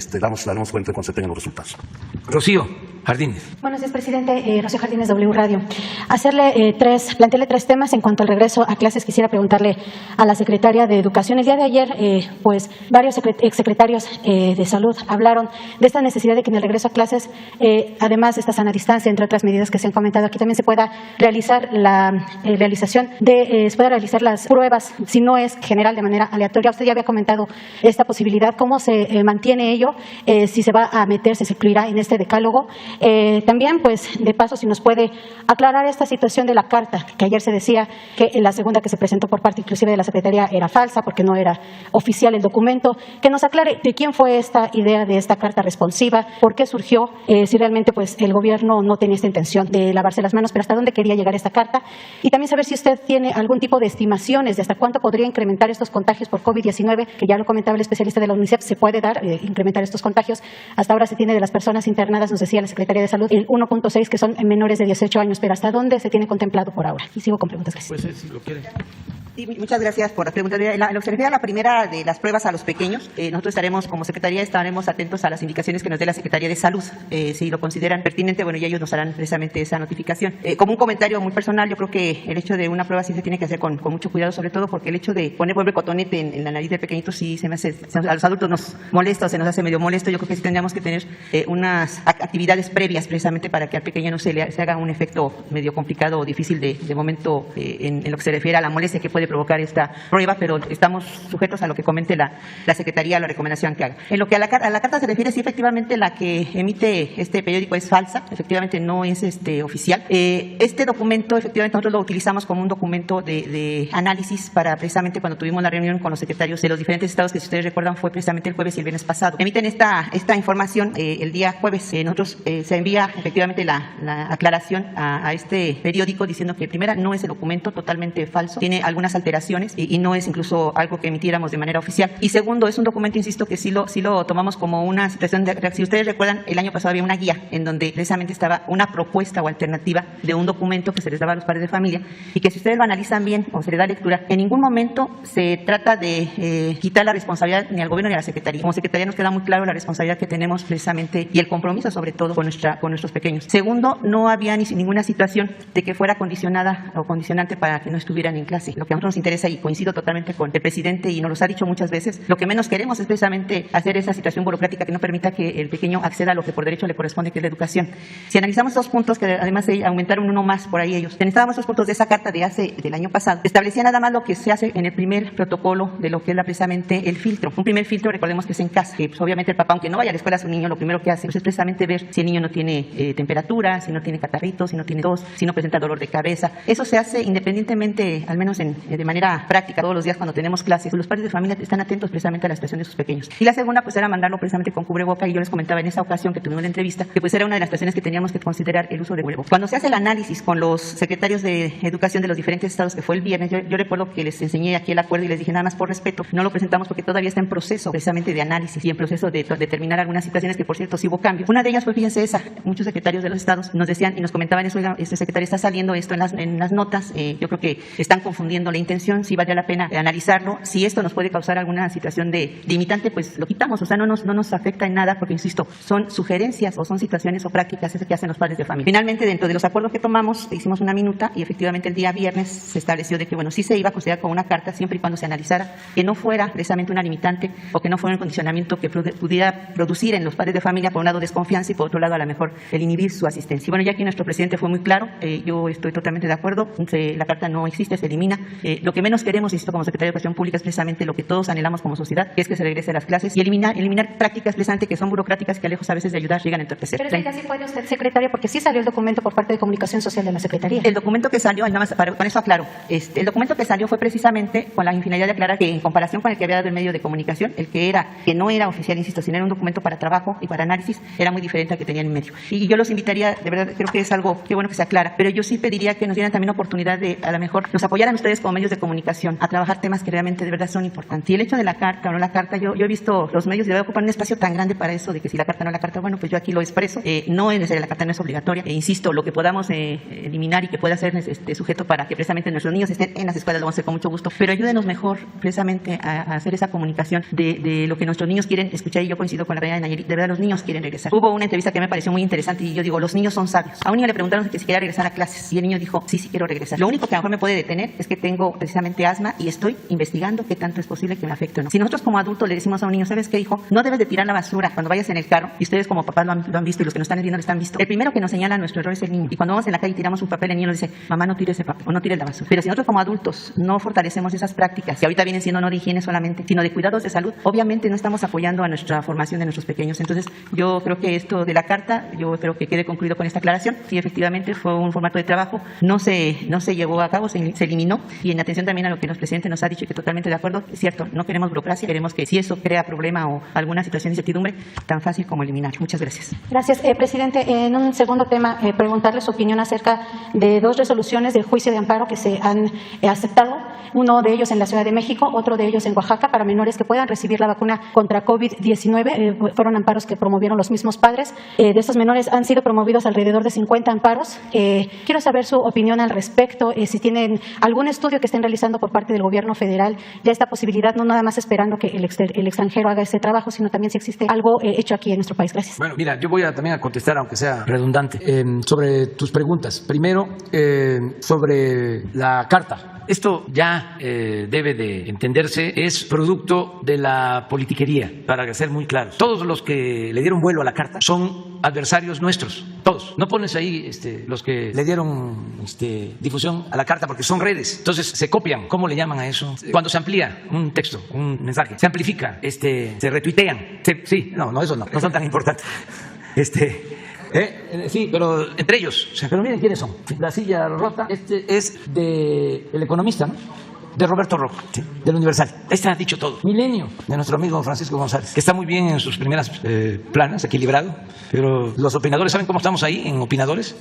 Speaker 5: daremos cuenta cuando se tengan los resultados.
Speaker 1: Rocío Jardines.
Speaker 9: Buenos días, presidente. Rocío Jardines, W Radio. Plantearle 3 temas. En cuanto al regreso a clases, quisiera preguntarle a la secretaria de Educación. El día de ayer, varios exsecretarios de Salud hablaron de esta necesidad de que en el regreso a clases, además de esta sana distancia, entre otras medidas que se han comentado aquí, también se pueda realizar se pueda realizar las pruebas, si no es general, de manera aleatoria. Usted ya había comentado esta posibilidad. ¿Cómo se mantiene ello? Si se va a meter, se incluirá en este decálogo. También, de paso, si nos puede aclarar esta situación de la carta, que ayer se decía que la segunda que se presentó por parte inclusive de la Secretaría era falsa porque no era oficial el documento. Que nos aclare de quién fue esta idea de esta carta responsiva, por qué surgió, si realmente el gobierno no tenía esta intención de lavarse las manos, pero hasta dónde quería llegar esta carta. Y también saber si usted tiene algún tipo de estimaciones de hasta cuánto podría incrementar estos contagios por COVID-19, que ya lo comentaba el especialista de la UNICEF, se puede incrementar estos contagios. Hasta ahora se tiene de las personas internadas, nos decía la Secretaría de Salud, el 1.6, que son menores de 18 años, pero ¿hasta dónde se tiene contemplado por ahora? Y sigo con preguntas. Gracias.
Speaker 1: Pues si lo quiere.
Speaker 3: Sí, muchas gracias por las preguntas. Lo que se refiere a la primera de las pruebas a los pequeños, nosotros como Secretaría estaremos atentos a las indicaciones que nos dé la Secretaría de Salud. Si lo consideran pertinente, ya ellos nos harán precisamente esa notificación. Como un comentario muy personal, yo creo que el hecho de una prueba sí se tiene que hacer con mucho cuidado, sobre todo porque el hecho de poner cotonete en la nariz del pequeñito sí se me hace, a los adultos nos molesta o se nos hace medio molesto. Yo creo que sí tendríamos que tener unas actividades previas precisamente para que al pequeño no se haga un efecto medio complicado o difícil de momento en lo que se refiere a la molestia que puede provocar esta prueba, pero estamos sujetos a lo que comente la Secretaría, la recomendación que haga. En lo que a la carta se refiere, sí, efectivamente la que emite este periódico es falsa, efectivamente no es oficial. Este documento, efectivamente, nosotros lo utilizamos como un documento de análisis para precisamente cuando tuvimos la reunión con los secretarios de los diferentes estados, que si ustedes recuerdan fue precisamente el jueves y el viernes pasado. Emiten esta información el día jueves. Nosotros se envía efectivamente la aclaración a este periódico diciendo que primera no es el documento, totalmente falso, tiene algunas alteraciones y no es incluso algo que emitiéramos de manera oficial. Y segundo, es un documento, insisto, que sí lo tomamos como una situación de, si ustedes recuerdan, el año pasado había una guía en donde precisamente estaba una propuesta o alternativa de un documento que se les daba a los padres de familia y que si ustedes lo analizan bien o se les da lectura, en ningún momento se trata de quitar la responsabilidad ni al gobierno ni a la Secretaría. Como Secretaría nos queda muy claro la responsabilidad que tenemos precisamente y el compromiso sobre todo con nuestros pequeños. Segundo, no había ninguna situación de que fuera condicionada o condicionante para que no estuvieran en clase. Lo que a nosotros nos interesa, y coincido totalmente con el presidente y nos lo ha dicho muchas veces, lo que menos queremos es precisamente hacer esa situación burocrática que no permita que el pequeño acceda a lo que por derecho le corresponde, que es la educación. Si analizamos esos puntos, que además aumentaron uno más por ahí ellos, si analizábamos esos puntos de esa carta del año pasado, establecía nada más lo que se hace en el primer protocolo de lo que es precisamente el filtro. Un primer filtro, recordemos que es en casa, que obviamente el papá, aunque no vaya a la escuela a su niño, lo primero que hace es precisamente ver si el niño no tiene temperatura, si no tiene catarrito, si no tiene tos, si no presenta dolor de cabeza. Eso se hace independientemente, al menos en de manera práctica todos los días cuando tenemos clases, los padres de familia están atentos precisamente a la situación de sus pequeños. Y la segunda, pues era mandarlo precisamente con cubreboca, y yo les comentaba en esa ocasión que tuvimos la entrevista, que pues era una de las situaciones que teníamos que considerar el uso de cubreboca. Cuando se hace el análisis con los secretarios de educación de los diferentes estados, que fue el viernes, yo recuerdo que les enseñé aquí el acuerdo y les dije, nada más por respeto, no lo presentamos porque todavía está en proceso precisamente de análisis y en proceso de determinar algunas situaciones que, por cierto, sí hubo cambios. Una de ellas fue, fíjense, esa, muchos secretarios de los estados nos decían y nos comentaban eso: oiga, este secretario, está saliendo esto en las notas, yo creo que están confundiendo la intención, si vale la pena analizarlo, si esto nos puede causar alguna situación de limitante, pues lo quitamos, o sea, no nos afecta en nada, porque insisto, son sugerencias o son situaciones o prácticas que hacen los padres de familia. Finalmente, dentro de los acuerdos que tomamos, hicimos una minuta y efectivamente el día viernes se estableció de que, bueno, sí se iba a considerar como una carta siempre y cuando se analizara que no fuera precisamente una limitante o que no fuera un condicionamiento que pudiera producir en los padres de familia, por un lado, desconfianza y por otro lado, a lo mejor, el inhibir su asistencia. Y bueno, ya aquí nuestro presidente fue muy claro, yo estoy totalmente de acuerdo, la carta no existe, se elimina. Lo que menos queremos, insisto, como Secretaría de Educación Pública, es precisamente lo que todos anhelamos como sociedad, que es que se regrese a las clases y eliminar prácticas precisamente que son burocráticas, que lejos a veces de ayudar, llegan a entorpecer.
Speaker 9: Pero es que puede usted, secretaria, porque sí salió el documento por parte de Comunicación Social de la Secretaría.
Speaker 3: El documento que salió, nada más con eso aclaro, el documento que salió fue precisamente con la finalidad de aclarar que en comparación con el que había dado el medio de comunicación, el que no era oficial, insisto, sino era un documento para trabajo y para análisis, era muy diferente al que tenía en el medio. Y yo los invitaría, de verdad, creo que es algo, qué bueno que se aclara, pero yo sí pediría que nos dieran también oportunidad de, a lo mejor, nos apoyaran ustedes como medios de comunicación a trabajar temas que realmente de verdad son importantes. Y el hecho de la carta o no la carta, yo he visto los medios, debe ocupar un espacio tan grande para eso, de que si la carta o no la carta, bueno, pues yo aquí lo expreso. No es necesaria, la carta no es obligatoria. Insisto, lo que podamos eliminar y que pueda ser sujeto para que precisamente nuestros niños estén en las escuelas, lo vamos a hacer con mucho gusto. Pero ayúdenos mejor precisamente a hacer esa comunicación de lo que nuestros niños quieren escuchar, y yo coincido con la reina de Nayarit, de verdad los niños quieren regresar. Hubo una entrevista que me pareció muy interesante y yo digo, los niños son sabios. A un niño le preguntaron que si quería regresar a clases y el niño dijo, sí quiero regresar. Lo único que a lo mejor me puede detener es que tengo precisamente asma y estoy investigando qué tanto es posible que me afecte o no. Si nosotros como adultos le decimos a un niño, ¿sabes qué, hijo? No debes de tirar la basura cuando vayas en el carro, y ustedes como papás lo han visto y los que nos están viendo lo están visto. El primero que nos señala nuestro error es el niño. Y cuando vamos en la calle y tiramos un papel, el niño nos dice, mamá, no tires ese papel o no tires la basura. Pero si nosotros como adultos no fortalecemos esas prácticas, que ahorita vienen siendo no de higiene solamente, sino de cuidados de salud, obviamente no estamos apoyando a nuestra formación de nuestros pequeños. Entonces, yo creo que esto de la carta, yo espero que quede concluido con esta aclaración. Sí, efectivamente fue un formato de trabajo, no se llevó a cabo, se eliminó, y en atención también a lo que el presidente nos ha dicho, y que totalmente de acuerdo, es cierto, no queremos burocracia, queremos que si eso crea problema o alguna situación de incertidumbre, tan fácil como eliminar. Muchas gracias.
Speaker 9: Gracias. Presidente, en un segundo tema, preguntarle su opinión acerca de dos resoluciones del juicio de amparo que se han aceptado, uno de ellos en la Ciudad de México, otro de ellos en Oaxaca, para menores que puedan recibir la vacuna contra COVID-19. Fueron amparos que promovieron los mismos padres. De estos menores han sido promovidos alrededor de 50 amparos. Quiero saber su opinión al respecto, si tienen algún estudio que estén realizando por parte del gobierno federal, ya esta posibilidad, no nada más esperando que el extranjero haga ese trabajo, sino también si existe algo hecho aquí en nuestro país. Gracias.
Speaker 1: Bueno, mira, yo voy también a contestar, aunque sea redundante, sobre tus preguntas. Primero, sobre la carta. Esto ya debe de entenderse, es producto de la politiquería, para ser muy claros. Todos los que le dieron vuelo a la carta son adversarios nuestros, todos. No pones ahí los que le dieron difusión a la carta, porque son redes. Entonces se copian. ¿Cómo le llaman a eso? Cuando se amplía un texto, un mensaje, se amplifica, se retuitean. No, eso no son tan importantes. Sí, pero entre ellos. Pero miren quiénes son. La silla rota, es del Economista, ¿no? De Roberto Rojo, ¿sí? Del Universal. Este ha dicho todo. Milenio, de nuestro amigo Francisco González, que está muy bien en sus primeras planas, equilibrado, pero los opinadores, ¿saben cómo estamos ahí en opinadores?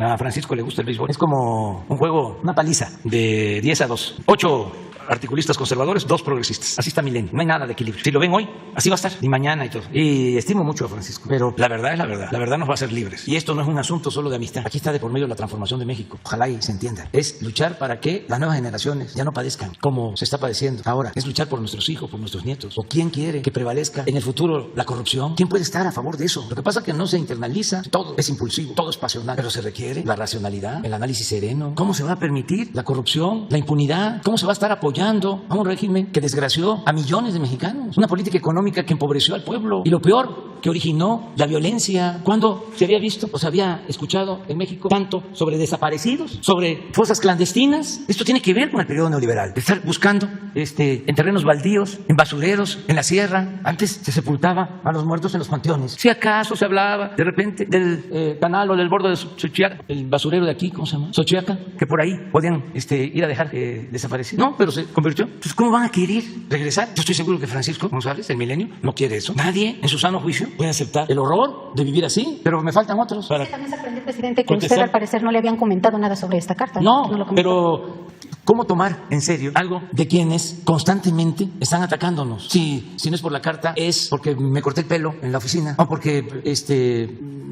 Speaker 1: A Francisco le gusta el béisbol. Es como un juego, una paliza de 10-2. 8 articulistas conservadores, 2 progresistas. Así está Milenio. No hay nada de equilibrio. Si lo ven hoy, así va a estar. Y mañana y todo. Y estimo mucho a Francisco. Pero la verdad es la verdad. La verdad nos va a hacer libres. Y esto no es un asunto solo de amistad. Aquí está de por medio la transformación de México. Ojalá y se entienda. Es luchar para que las nuevas generaciones ya no padezcan como se está padeciendo ahora. Es luchar por nuestros hijos, por nuestros nietos. ¿O quién quiere que prevalezca en el futuro la corrupción? ¿Quién puede estar a favor de eso? Lo que pasa es que no se internaliza. Todo es impulsivo, todo es pasional. Pero se requiere la racionalidad, el análisis sereno. ¿Cómo se va a permitir la corrupción, la impunidad? ¿Cómo se va a estar apoyando a un régimen que desgració a millones de mexicanos? Una política económica que empobreció al pueblo. Y lo peor que originó la violencia. ¿Cuándo se había visto o se había escuchado en México tanto sobre desaparecidos, sobre fosas clandestinas? Esto tiene que ver con el periodo neoliberal, de estar buscando en terrenos baldíos, en basureros, en la sierra. Antes se sepultaba a los muertos en los panteones. Si acaso se hablaba de repente del canal o del borde de Xochiaca, el basurero de aquí, ¿cómo se llama? Xochiaca, que por ahí podían ir a dejar desaparecer. No, pero se convirtió. Entonces, ¿cómo van a querer regresar? Yo estoy seguro que Francisco González, el Milenio, no quiere eso. Nadie en su sano juicio puede aceptar el horror de vivir así, pero me faltan otros para
Speaker 9: también sorprendió, presidente, que
Speaker 1: contestar.
Speaker 9: usted al parecer no le habían comentado nada sobre esta carta.
Speaker 1: No,
Speaker 9: lo comentó.
Speaker 1: pero ¿cómo tomar en serio algo de quienes constantemente están atacándonos? Si no es por la carta, es porque me corté el pelo en la oficina, o porque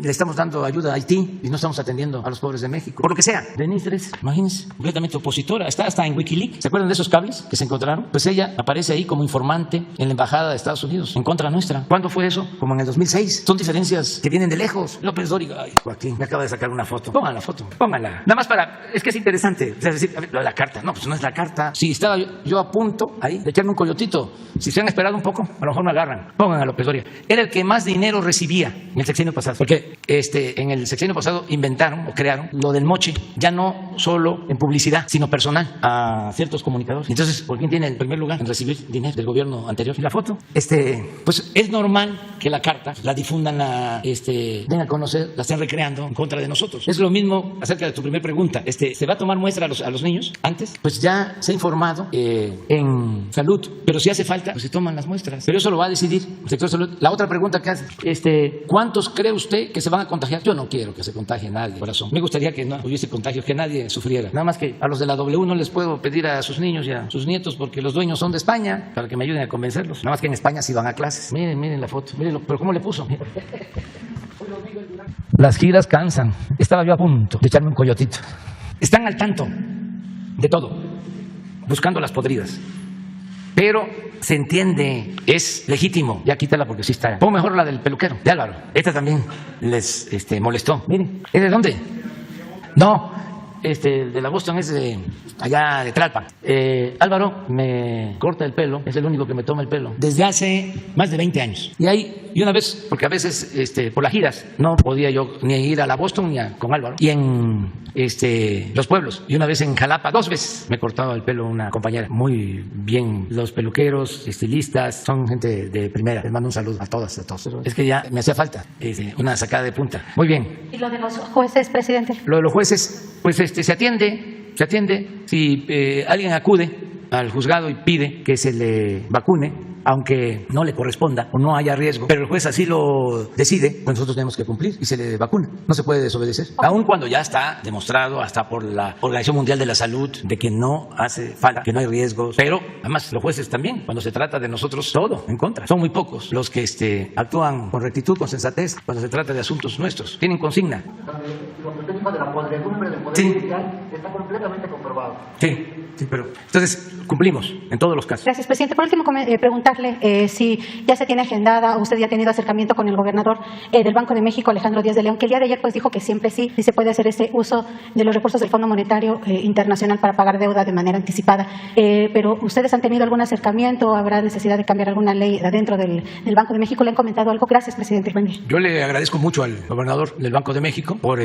Speaker 1: le estamos dando ayuda a Haití y no estamos atendiendo a los pobres de México. Por lo que sea. Denise Dresser, imagínense, completamente opositora. Está hasta en Wikileaks. ¿Se acuerdan de esos cables que se encontraron? Pues ella aparece ahí como informante en la Embajada de Estados Unidos, en contra nuestra. ¿Cuándo fue eso? Como en el 2006. Son diferencias que vienen de lejos. López Dóriga, ay, Joaquín, me acaba de sacar una foto. Pongan la foto, pónganla. Nada más es que es interesante. O sea, es decir, a ver, lo de la carta. No, pues no es la carta. Si estaba yo a punto ahí de echarme un coyotito, si se han esperado un poco, a lo mejor me agarran. Pongan a López Dóriga. Era el que más dinero recibía en el sexenio pasado. Porque en el sexenio pasado inventaron o crearon lo del moche, ya no solo en publicidad, sino personal, a ciertos comunicadores. Entonces, ¿por quién tiene el primer lugar en recibir dinero del gobierno anterior? ¿Y la foto? Pues es normal que la carta la difundan, den a conocer, la estén recreando en contra de nosotros. Es lo mismo acerca de tu primera pregunta. ¿Se va a tomar muestra a los niños antes? Pues ya se ha informado en salud, pero si hace falta, pues se toman las muestras. Pero eso lo va a decidir el sector salud. La otra pregunta que hace, ¿cuántos cree usted que se van a contagiar? Yo no quiero que se contagie nadie, corazón. Me gustaría que no hubiese contagios, que nadie sufriera. Nada más que a los de la W no les puedo pedir a sus niños y a sus nietos porque los dueños son de España, para que me ayuden a convencerlos. Nada más que en España sí van a clases. Miren la foto, mírenlo, pero ¿cómo le puso? Las giras cansan. Estaba yo a punto de echarme un coyotito. Están al tanto de todo, buscando las podridas. Pero se entiende, es legítimo. Ya quítala porque sí está. Pon mejor la del peluquero, de Álvaro. Esta también les molestó. Miren, ¿es de dónde? No, de la Boston es de allá de Tlalpan. Álvaro me corta el pelo, es el único que me toma el pelo desde hace más de 20 años. Y una vez, porque a veces por las giras no podía yo ni ir a la Boston ni con Álvaro. Y en los pueblos. Y una vez en Jalapa, 2 veces me cortaba el pelo una compañera. Muy bien, los peluqueros, estilistas, son gente de primera. Les mando un saludo a todas, a todos. Es que ya me hacía falta una sacada de punta. Muy bien.
Speaker 9: ¿Y lo de los jueces, presidente?
Speaker 1: Lo de los jueces, pues se atiende. Si alguien acude al juzgado y pide que se le vacune, aunque no le corresponda o no haya riesgo, pero el juez así lo decide, pues nosotros tenemos que cumplir y se le vacuna. No se puede desobedecer, aun cuando ya está demostrado hasta por la Organización Mundial de la Salud de que no hace falta, que no hay riesgos. Pero además los jueces también, cuando se trata de nosotros, todo en contra. Son muy pocos los que actúan con rectitud, con sensatez, cuando se trata de asuntos nuestros. Tienen consigna.
Speaker 8: El tema de la podredumbre del poder judicial está completamente comprobado.
Speaker 1: Sí, pero entonces cumplimos en todos los casos.
Speaker 9: Gracias, presidente. Por último, preguntarle si ya se tiene agendada o usted ya ha tenido acercamiento con el gobernador del Banco de México, Alejandro Díaz de León, que el día de ayer pues dijo que siempre sí se puede hacer ese uso de los recursos del Fondo Monetario Internacional para pagar deuda de manera anticipada. Pero ¿ustedes han tenido algún acercamiento? ¿Habrá necesidad de cambiar alguna ley adentro del Banco de México? ¿Le han comentado algo? Gracias, presidente. Buen día.
Speaker 1: Yo le agradezco mucho al gobernador del Banco de México por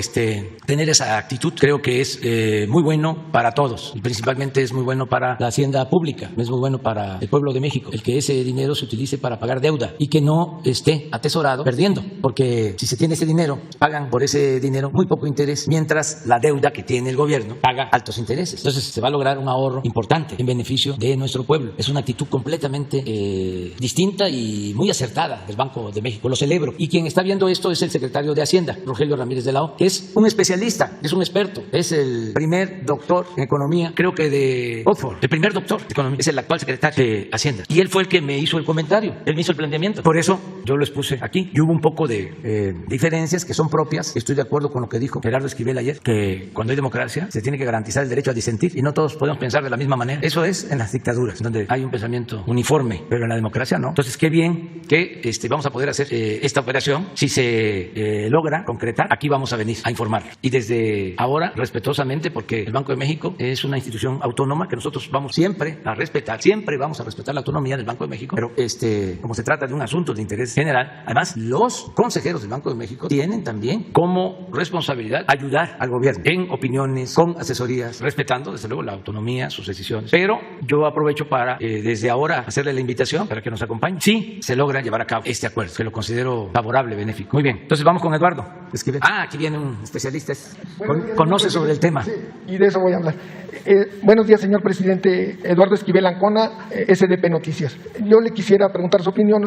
Speaker 1: tener esa actitud. Creo que es muy bueno para todos y principalmente es muy bueno para la hacienda pública, es muy bueno para el pueblo de México, el que ese dinero se utilice para pagar deuda y que no esté atesorado perdiendo, porque si se tiene ese dinero, pagan por ese dinero muy poco interés, mientras la deuda que tiene el gobierno paga altos intereses. Entonces se va a lograr un ahorro importante en beneficio de nuestro pueblo. Es una actitud completamente distinta y muy acertada del Banco de México. Lo celebro. Y quien está viendo esto es el secretario de Hacienda, Rogelio Ramírez de la O, que es un especialista, es un experto, es el primer doctor en economía, creo que de Oxford, el primer doctor de economía, es el actual secretario de Hacienda. Y él fue el que me hizo el comentario, él me hizo el planteamiento. Por eso yo lo expuse aquí. Y hubo un poco de diferencias que son propias. Estoy de acuerdo con lo que dijo Gerardo Esquivel ayer, que cuando hay democracia se tiene que garantizar el derecho a disentir y no todos podemos pensar de la misma manera. Eso es en las dictaduras, donde hay un pensamiento uniforme, pero en la democracia no. Entonces, qué bien que vamos a poder hacer esta operación. Si se logra concretar, aquí vamos a venir a informar. Y desde ahora, respetuosamente, porque el Banco de México es una institución autónoma que nosotros vamos siempre a respetar, siempre vamos a respetar la autonomía del Banco de México. México, pero como se trata de un asunto de interés general, además los consejeros del Banco de México tienen también como responsabilidad ayudar al gobierno en opiniones, con asesorías, respetando desde luego la autonomía, sus decisiones. Pero yo aprovecho para desde ahora hacerle la invitación para que nos acompañe. Sí, se logra llevar a cabo este acuerdo, que lo considero favorable, benéfico. Muy bien, entonces vamos con Eduardo Esquivel. Aquí viene un especialista, conoce sobre el tema.
Speaker 10: Sí, y de eso voy a hablar. Buenos días, señor presidente. Eduardo Esquivel Ancona, SDP Noticias. Yo le quisiera preguntar su opinión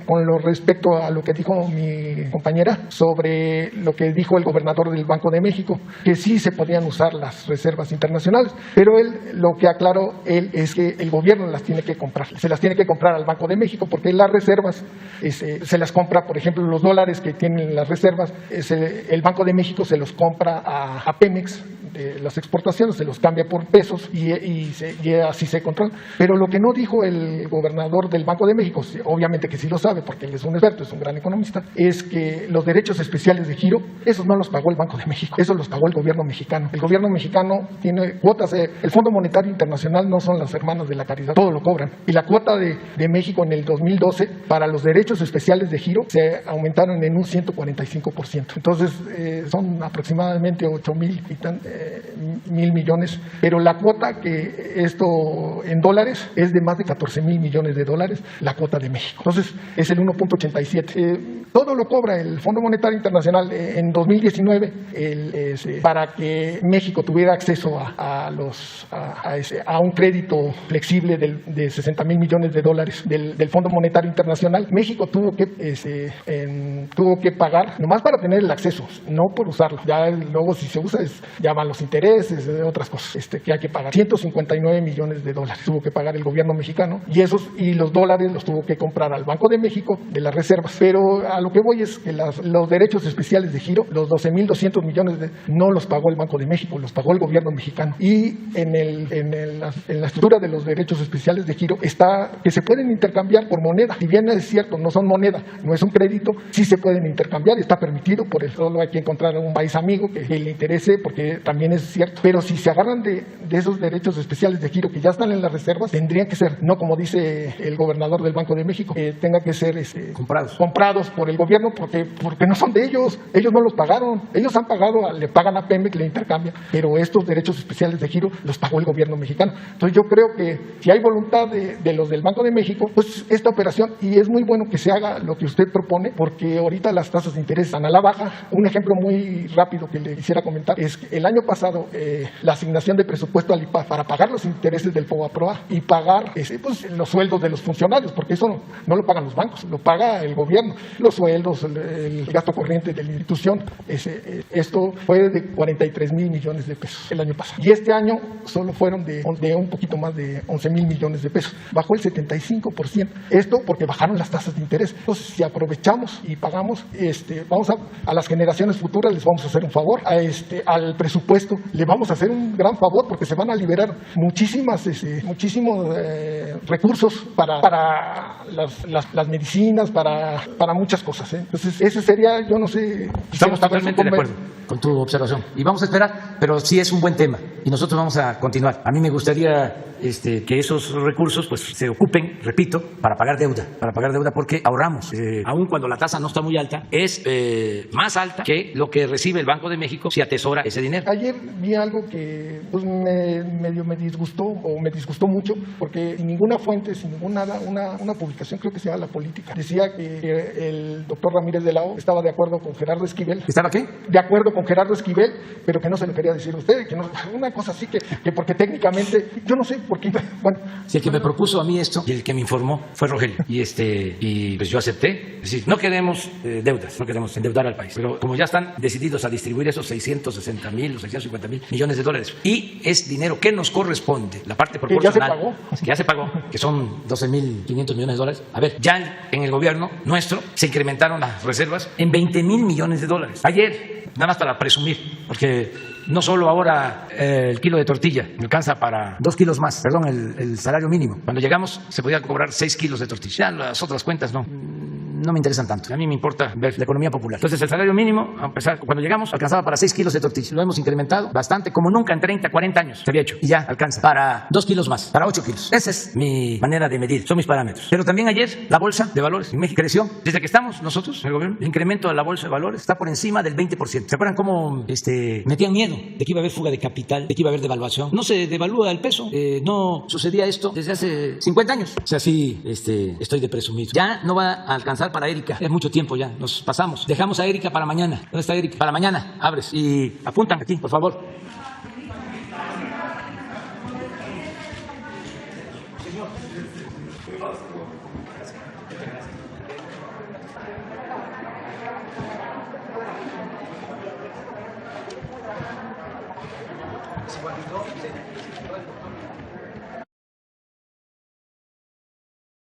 Speaker 10: con lo respecto a lo que dijo mi compañera sobre lo que dijo el gobernador del Banco de México, que sí se podían usar las reservas internacionales, pero él lo que aclaró es que el gobierno las tiene que comprar, se las tiene que comprar al Banco de México, porque las reservas se las compra, por ejemplo, los dólares que tienen las reservas, el Banco de México se los compra a Pemex, las exportaciones, se los cambia por pesos y así se controla. Pero lo que no dijo el gobernador del Banco de México, obviamente que sí lo sabe porque él es un experto, es un gran economista, es que los derechos especiales de giro, esos no los pagó el Banco de México, esos los pagó el gobierno mexicano. El gobierno mexicano tiene cuotas, el Fondo Monetario Internacional no son las hermanas de la caridad, todo lo cobran. Y la cuota de México en el 2012 para los derechos especiales de giro se aumentaron en un 145%. Entonces son aproximadamente 8,000 millones, pero la cuota que esto en dólares es de más de 14,000 millones de dólares, la cuota de México. Entonces es el 1.87. Todo lo cobra el Fondo Monetario Internacional en 2019 para que México tuviera acceso a un crédito flexible de 60,000 millones de dólares del Fondo Monetario Internacional. México tuvo que pagar nomás para tener el acceso, no por usarlo. Ya luego si se usa ya van los intereses, otras cosas que hay que pagar. 159 millones de dólares tuvo que pagar el gobierno mexicano y los dólares los tuvo que comprar al Banco de México de las reservas. Pero a lo que voy es que los derechos especiales de giro, los 12,200 millones no los pagó el Banco de México, los pagó el gobierno mexicano. Y en la estructura de los derechos especiales de giro está que se pueden intercambiar por moneda. Si bien es cierto, no son moneda, no es un crédito, sí se pueden intercambiar, está permitido, por eso solo hay que encontrar un país amigo que le interese, porque también es cierto. Pero si se agarran de esos derechos especiales de giro que ya están en las reservas, tendrían que ser, no como dice el gobernador del Banco de México, tenga que ser comprados por el gobierno, porque no son de ellos no los pagaron, ellos han pagado, le pagan a Pemex, le intercambian, pero estos derechos especiales de giro los pagó el gobierno mexicano. Entonces yo creo que si hay voluntad de los del Banco de México, pues esta operación, y es muy bueno que se haga lo que usted propone, porque ahorita las tasas de interés están a la baja. Un ejemplo muy rápido que le quisiera comentar es que el año pasado la asignación de presupuesto al IPAF para pagar los intereses del FOBAPROA y pagar los sueldos de los funcionarios, porque eso no lo pagan los bancos, lo paga el gobierno, los sueldos, el gasto corriente de la institución. Esto fue de 43,000 millones de pesos el año pasado. Y este año solo fueron de un poquito más de 11,000 millones de pesos. Bajó el 75%. Esto porque bajaron las tasas de interés. Entonces, si aprovechamos y pagamos, vamos a las generaciones futuras les vamos a hacer un favor. Al presupuesto le vamos a hacer un gran favor, porque se van a liberar muchísimos recursos para las medicinas, para muchas cosas. Entonces, ese sería, yo no sé.
Speaker 1: Estamos totalmente de acuerdo con tu observación. Y vamos a esperar, pero sí es un buen tema y nosotros vamos a continuar. A mí me gustaría que esos recursos pues se ocupen, repito, para pagar deuda, porque ahorramos. Aun cuando la tasa no está muy alta, es más alta que lo que recibe el Banco de México si atesora ese dinero.
Speaker 10: Ayer vi algo que pues me disgustó mucho, porque sin ninguna fuente, sin ninguna una publicación, creo que se llama La Política, decía que el doctor Ramírez de la O estaba de acuerdo con Gerardo Esquivel.
Speaker 1: ¿Estaba qué?
Speaker 10: De acuerdo con Gerardo Esquivel, pero que no se lo quería decir a usted, que no, una cosa así que porque técnicamente, yo no sé por qué. Bueno,
Speaker 1: si el que me propuso a mí esto y el que me informó fue Rogelio, y pues yo acepté. Es decir, no queremos deudas, no queremos endeudar al país, pero como ya están decididos a distribuir esos 660,000 o 650,000 millones de dólares, y es dinero que nos corresponde, la parte proporcional, que ya se pagó, que son 12,500 millones de dólares. A ver, ya en el gobierno nuestro se incrementaron las reservas en 20,000 millones de dólares. Ayer, nada más para presumir, porque no solo ahora el kilo de tortilla me alcanza para 2 kilos más, perdón, el salario mínimo. Cuando llegamos se podía cobrar 6 kilos de tortilla. Ya las otras cuentas no no me interesan tanto. A mí me importa ver la economía popular. Entonces, el salario mínimo, a pesar, cuando llegamos, alcanzaba para 6 kilos de tortilla. Lo hemos incrementado bastante, como nunca en 30, 40 años se había hecho. Y ya alcanza para 2 kilos más, para 8 kilos. Esa es mi manera de medir, son mis parámetros. Pero también ayer la bolsa de valores en México creció. Desde que estamos nosotros, el gobierno, el incremento de la bolsa de valores está por encima del 20%. ¿Se acuerdan cómo metían miedo de que iba a haber fuga de capital, de que iba a haber devaluación? No se devalúa el peso. No sucedía esto desde hace 50 años. O sea, sí, estoy de presumido. Ya no va a alcanzar para Erika. Es mucho tiempo ya. Nos pasamos. Dejamos a Erika para mañana. ¿Dónde está Erika? Para mañana. Abres y apuntan aquí, por favor.